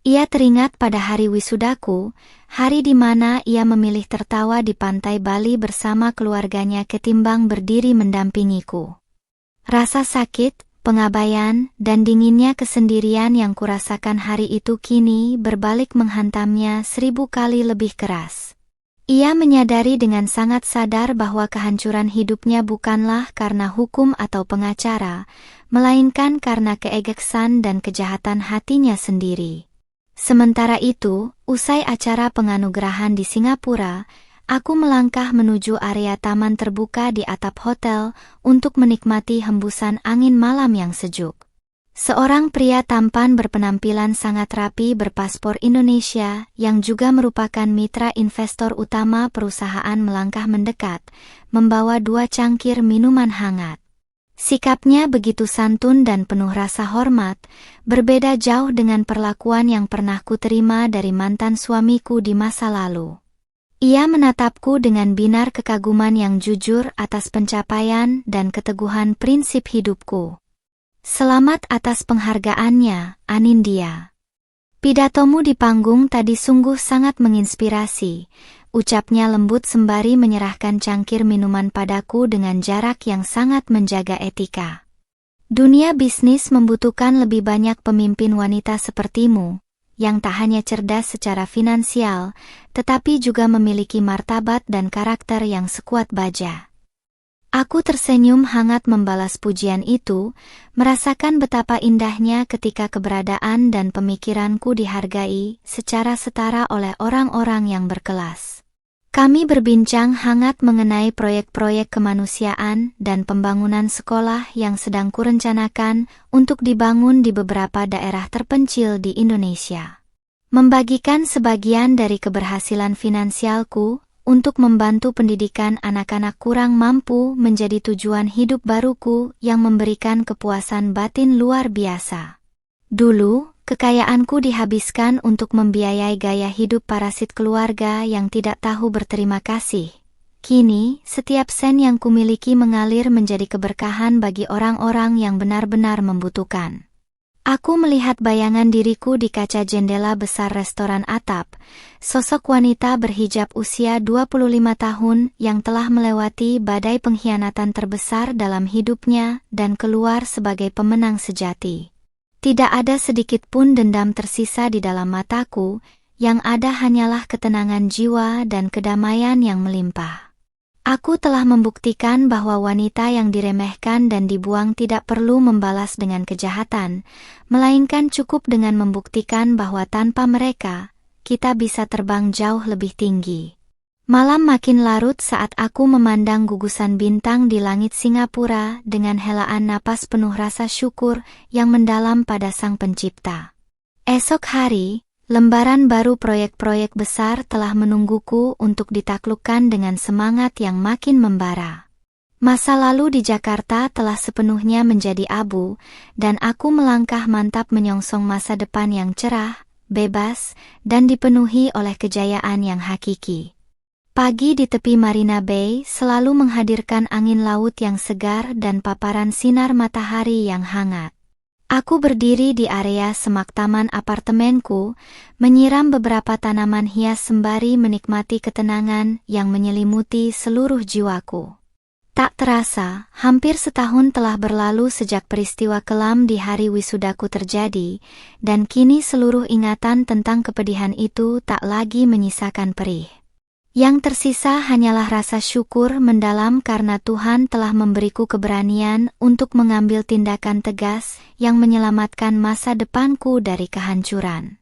Ia teringat pada hari wisudaku, hari di mana ia memilih tertawa di pantai Bali bersama keluarganya ketimbang berdiri mendampingiku. Rasa sakit, pengabaian, dan dinginnya kesendirian yang kurasakan hari itu kini berbalik menghantamnya 1000 kali lebih keras. Ia menyadari dengan sangat sadar bahwa kehancuran hidupnya bukanlah karena hukum atau pengacara, melainkan karena keegoisan dan kejahatan hatinya sendiri. Sementara itu, usai acara penganugerahan di Singapura, aku melangkah menuju area taman terbuka di atap hotel untuk menikmati hembusan angin malam yang sejuk. Seorang pria tampan berpenampilan sangat rapi berpaspor Indonesia yang juga merupakan mitra investor utama perusahaan melangkah mendekat, membawa 2 cangkir minuman hangat. Sikapnya begitu santun dan penuh rasa hormat, berbeda jauh dengan perlakuan yang pernah kuterima dari mantan suamiku di masa lalu. Ia menatapku dengan binar kekaguman yang jujur atas pencapaian dan keteguhan prinsip hidupku. Selamat atas penghargaannya, Anindya. Pidatomu di panggung tadi sungguh sangat menginspirasi, ucapnya lembut sembari menyerahkan cangkir minuman padaku dengan jarak yang sangat menjaga etika. Dunia bisnis membutuhkan lebih banyak pemimpin wanita sepertimu, yang tak hanya cerdas secara finansial, tetapi juga memiliki martabat dan karakter yang sekuat baja. Aku tersenyum hangat membalas pujian itu, merasakan betapa indahnya ketika keberadaan dan pemikiranku dihargai secara setara oleh orang-orang yang berkelas. Kami berbincang hangat mengenai proyek-proyek kemanusiaan dan pembangunan sekolah yang sedang kurencanakan untuk dibangun di beberapa daerah terpencil di Indonesia. Membagikan sebagian dari keberhasilan finansialku untuk membantu pendidikan anak-anak kurang mampu menjadi tujuan hidup baruku yang memberikan kepuasan batin luar biasa. Dulu, kekayaanku dihabiskan untuk membiayai gaya hidup parasit keluarga yang tidak tahu berterima kasih. Kini, setiap sen yang kumiliki mengalir menjadi keberkahan bagi orang-orang yang benar-benar membutuhkan. Aku melihat bayangan diriku di kaca jendela besar restoran atap, sosok wanita berhijab usia 25 tahun yang telah melewati badai pengkhianatan terbesar dalam hidupnya dan keluar sebagai pemenang sejati. Tidak ada sedikit pun dendam tersisa di dalam mataku, yang ada hanyalah ketenangan jiwa dan kedamaian yang melimpah. Aku telah membuktikan bahwa wanita yang diremehkan dan dibuang tidak perlu membalas dengan kejahatan, melainkan cukup dengan membuktikan bahwa tanpa mereka, kita bisa terbang jauh lebih tinggi. Malam makin larut saat aku memandang gugusan bintang di langit Singapura dengan helaan napas penuh rasa syukur yang mendalam pada Sang Pencipta. Esok hari, lembaran baru proyek-proyek besar telah menungguku untuk ditaklukkan dengan semangat yang makin membara. Masa lalu di Jakarta telah sepenuhnya menjadi abu, dan aku melangkah mantap menyongsong masa depan yang cerah, bebas, dan dipenuhi oleh kejayaan yang hakiki. Pagi di tepi Marina Bay selalu menghadirkan angin laut yang segar dan paparan sinar matahari yang hangat. Aku berdiri di area semak taman apartemenku, menyiram beberapa tanaman hias sembari menikmati ketenangan yang menyelimuti seluruh jiwaku. Tak terasa, hampir setahun telah berlalu sejak peristiwa kelam di hari wisudaku terjadi, dan kini seluruh ingatan tentang kepedihan itu tak lagi menyisakan perih. Yang tersisa hanyalah rasa syukur mendalam karena Tuhan telah memberiku keberanian untuk mengambil tindakan tegas yang menyelamatkan masa depanku dari kehancuran.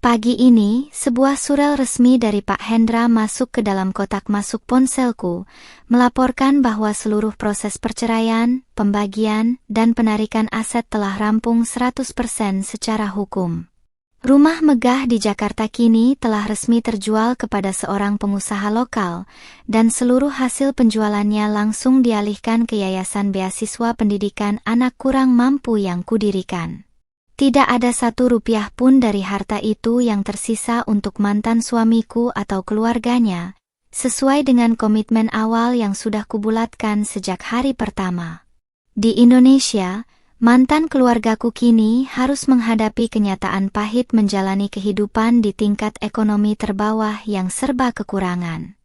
Pagi ini, sebuah surel resmi dari Pak Hendra masuk ke dalam kotak masuk ponselku, melaporkan bahwa seluruh proses perceraian, pembagian, dan penarikan aset telah rampung 100% secara hukum. Rumah megah di Jakarta kini telah resmi terjual kepada seorang pengusaha lokal, dan seluruh hasil penjualannya langsung dialihkan ke Yayasan Beasiswa Pendidikan Anak Kurang Mampu yang kudirikan. Tidak ada 1 rupiah pun dari harta itu yang tersisa untuk mantan suamiku atau keluarganya, sesuai dengan komitmen awal yang sudah kubulatkan sejak hari pertama. Di Indonesia, mantan keluargaku kini harus menghadapi kenyataan pahit menjalani kehidupan di tingkat ekonomi terbawah yang serba kekurangan.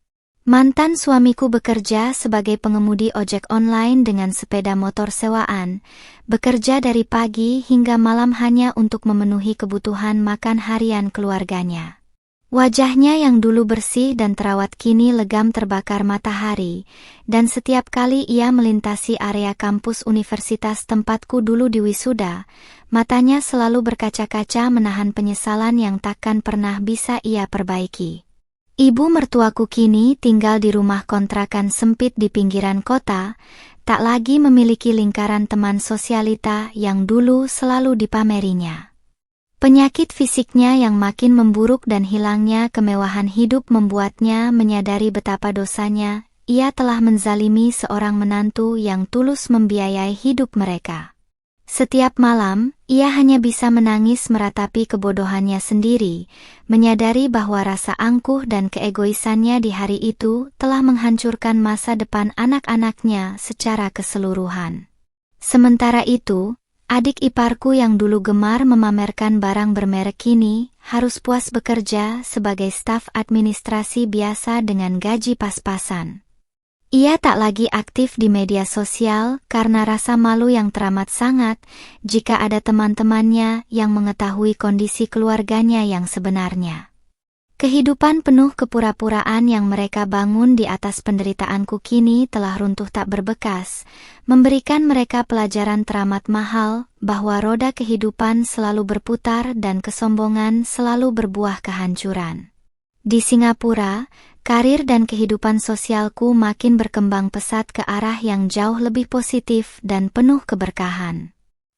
Mantan suamiku bekerja sebagai pengemudi ojek online dengan sepeda motor sewaan, bekerja dari pagi hingga malam hanya untuk memenuhi kebutuhan makan harian keluarganya. Wajahnya yang dulu bersih dan terawat kini legam terbakar matahari, dan setiap kali ia melintasi area kampus universitas tempatku dulu di wisuda, matanya selalu berkaca-kaca menahan penyesalan yang takkan pernah bisa ia perbaiki. Ibu mertuaku kini tinggal di rumah kontrakan sempit di pinggiran kota, tak lagi memiliki lingkaran teman sosialita yang dulu selalu dipamerinya. Penyakit fisiknya yang makin memburuk dan hilangnya kemewahan hidup membuatnya menyadari betapa dosanya, ia telah menzalimi seorang menantu yang tulus membiayai hidup mereka. Setiap malam, ia hanya bisa menangis meratapi kebodohannya sendiri, menyadari bahwa rasa angkuh dan keegoisannya di hari itu telah menghancurkan masa depan anak-anaknya secara keseluruhan. Sementara itu, adik iparku yang dulu gemar memamerkan barang bermerek kini harus puas bekerja sebagai staf administrasi biasa dengan gaji pas-pasan. Ia tak lagi aktif di media sosial karena rasa malu yang teramat sangat jika ada teman-temannya yang mengetahui kondisi keluarganya yang sebenarnya. Kehidupan penuh kepura-puraan yang mereka bangun di atas penderitaanku kini telah runtuh tak berbekas, memberikan mereka pelajaran teramat mahal bahwa roda kehidupan selalu berputar dan kesombongan selalu berbuah kehancuran. Di Singapura, karir dan kehidupan sosialku makin berkembang pesat ke arah yang jauh lebih positif dan penuh keberkahan.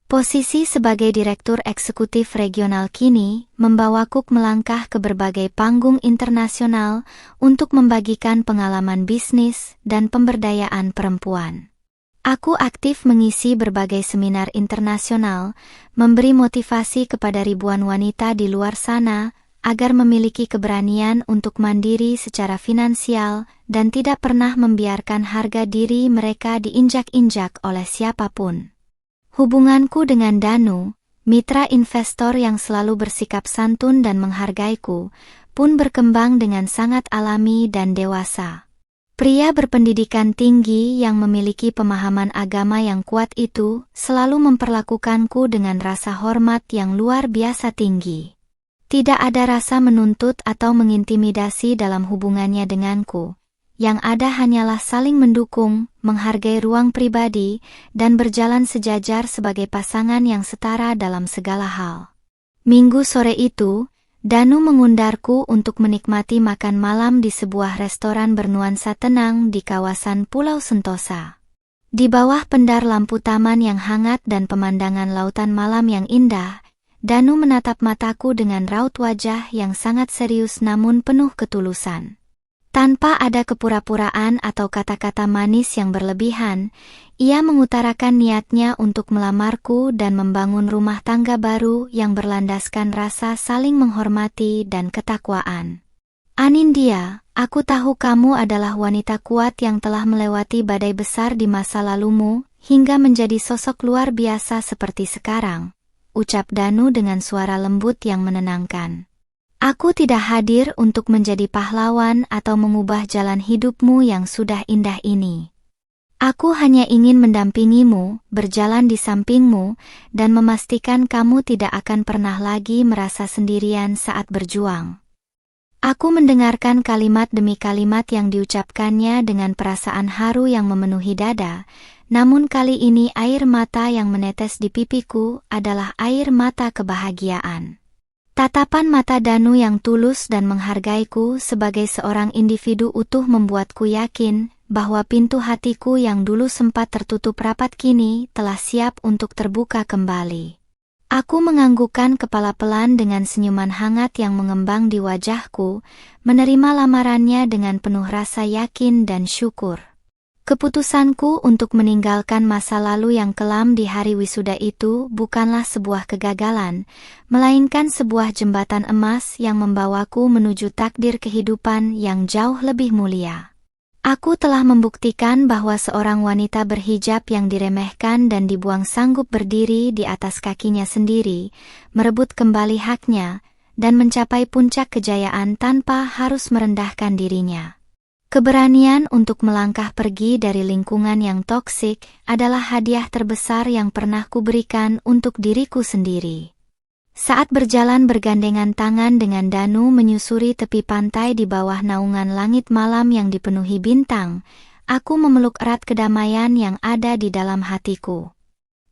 Posisi sebagai Direktur Eksekutif Regional kini membawaku melangkah ke berbagai panggung internasional untuk membagikan pengalaman bisnis dan pemberdayaan perempuan. Aku aktif mengisi berbagai seminar internasional, memberi motivasi kepada ribuan wanita di luar sana agar memiliki keberanian untuk mandiri secara finansial dan tidak pernah membiarkan harga diri mereka diinjak-injak oleh siapapun. Hubunganku dengan Danu, mitra investor yang selalu bersikap santun dan menghargaiku, pun berkembang dengan sangat alami dan dewasa. Pria berpendidikan tinggi yang memiliki pemahaman agama yang kuat itu selalu memperlakukanku dengan rasa hormat yang luar biasa tinggi. Tidak ada rasa menuntut atau mengintimidasi dalam hubungannya denganku. Yang ada hanyalah saling mendukung, menghargai ruang pribadi, dan berjalan sejajar sebagai pasangan yang setara dalam segala hal. Minggu sore itu, Danu mengundarku untuk menikmati makan malam di sebuah restoran bernuansa tenang di kawasan Pulau Sentosa. Di bawah pendar lampu taman yang hangat dan pemandangan lautan malam yang indah, Danu menatap mataku dengan raut wajah yang sangat serius namun penuh ketulusan. Tanpa ada kepura-puraan atau kata-kata manis yang berlebihan, ia mengutarakan niatnya untuk melamarku dan membangun rumah tangga baru yang berlandaskan rasa saling menghormati dan ketakwaan. Anindya, aku tahu kamu adalah wanita kuat yang telah melewati badai besar di masa lalumu, hingga menjadi sosok luar biasa seperti sekarang, ucap Danu dengan suara lembut yang menenangkan. Aku tidak hadir untuk menjadi pahlawan atau mengubah jalan hidupmu yang sudah indah ini. Aku hanya ingin mendampingimu, berjalan di sampingmu, dan memastikan kamu tidak akan pernah lagi merasa sendirian saat berjuang. Aku mendengarkan kalimat demi kalimat yang diucapkannya dengan perasaan haru yang memenuhi dada, namun kali ini air mata yang menetes di pipiku adalah air mata kebahagiaan. Tatapan mata Danu yang tulus dan menghargaiku sebagai seorang individu utuh membuatku yakin bahwa pintu hatiku yang dulu sempat tertutup rapat kini telah siap untuk terbuka kembali. Aku menganggukkan kepala pelan dengan senyuman hangat yang mengembang di wajahku, menerima lamarannya dengan penuh rasa yakin dan syukur. Keputusanku untuk meninggalkan masa lalu yang kelam di hari wisuda itu bukanlah sebuah kegagalan, melainkan sebuah jembatan emas yang membawaku menuju takdir kehidupan yang jauh lebih mulia. Aku telah membuktikan bahwa seorang wanita berhijab yang diremehkan dan dibuang sanggup berdiri di atas kakinya sendiri, merebut kembali haknya, dan mencapai puncak kejayaan tanpa harus merendahkan dirinya. Keberanian untuk melangkah pergi dari lingkungan yang toksik adalah hadiah terbesar yang pernah kuberikan untuk diriku sendiri. Saat berjalan bergandengan tangan dengan Danu menyusuri tepi pantai di bawah naungan langit malam yang dipenuhi bintang, aku memeluk erat kedamaian yang ada di dalam hatiku.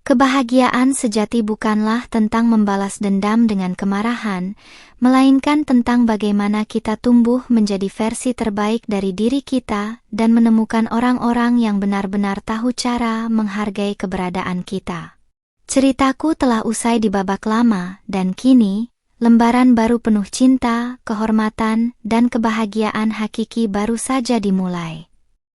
Kebahagiaan sejati bukanlah tentang membalas dendam dengan kemarahan, melainkan tentang bagaimana kita tumbuh menjadi versi terbaik dari diri kita dan menemukan orang-orang yang benar-benar tahu cara menghargai keberadaan kita. Ceritaku telah usai di babak lama, dan kini, lembaran baru penuh cinta, kehormatan, dan kebahagiaan hakiki baru saja dimulai.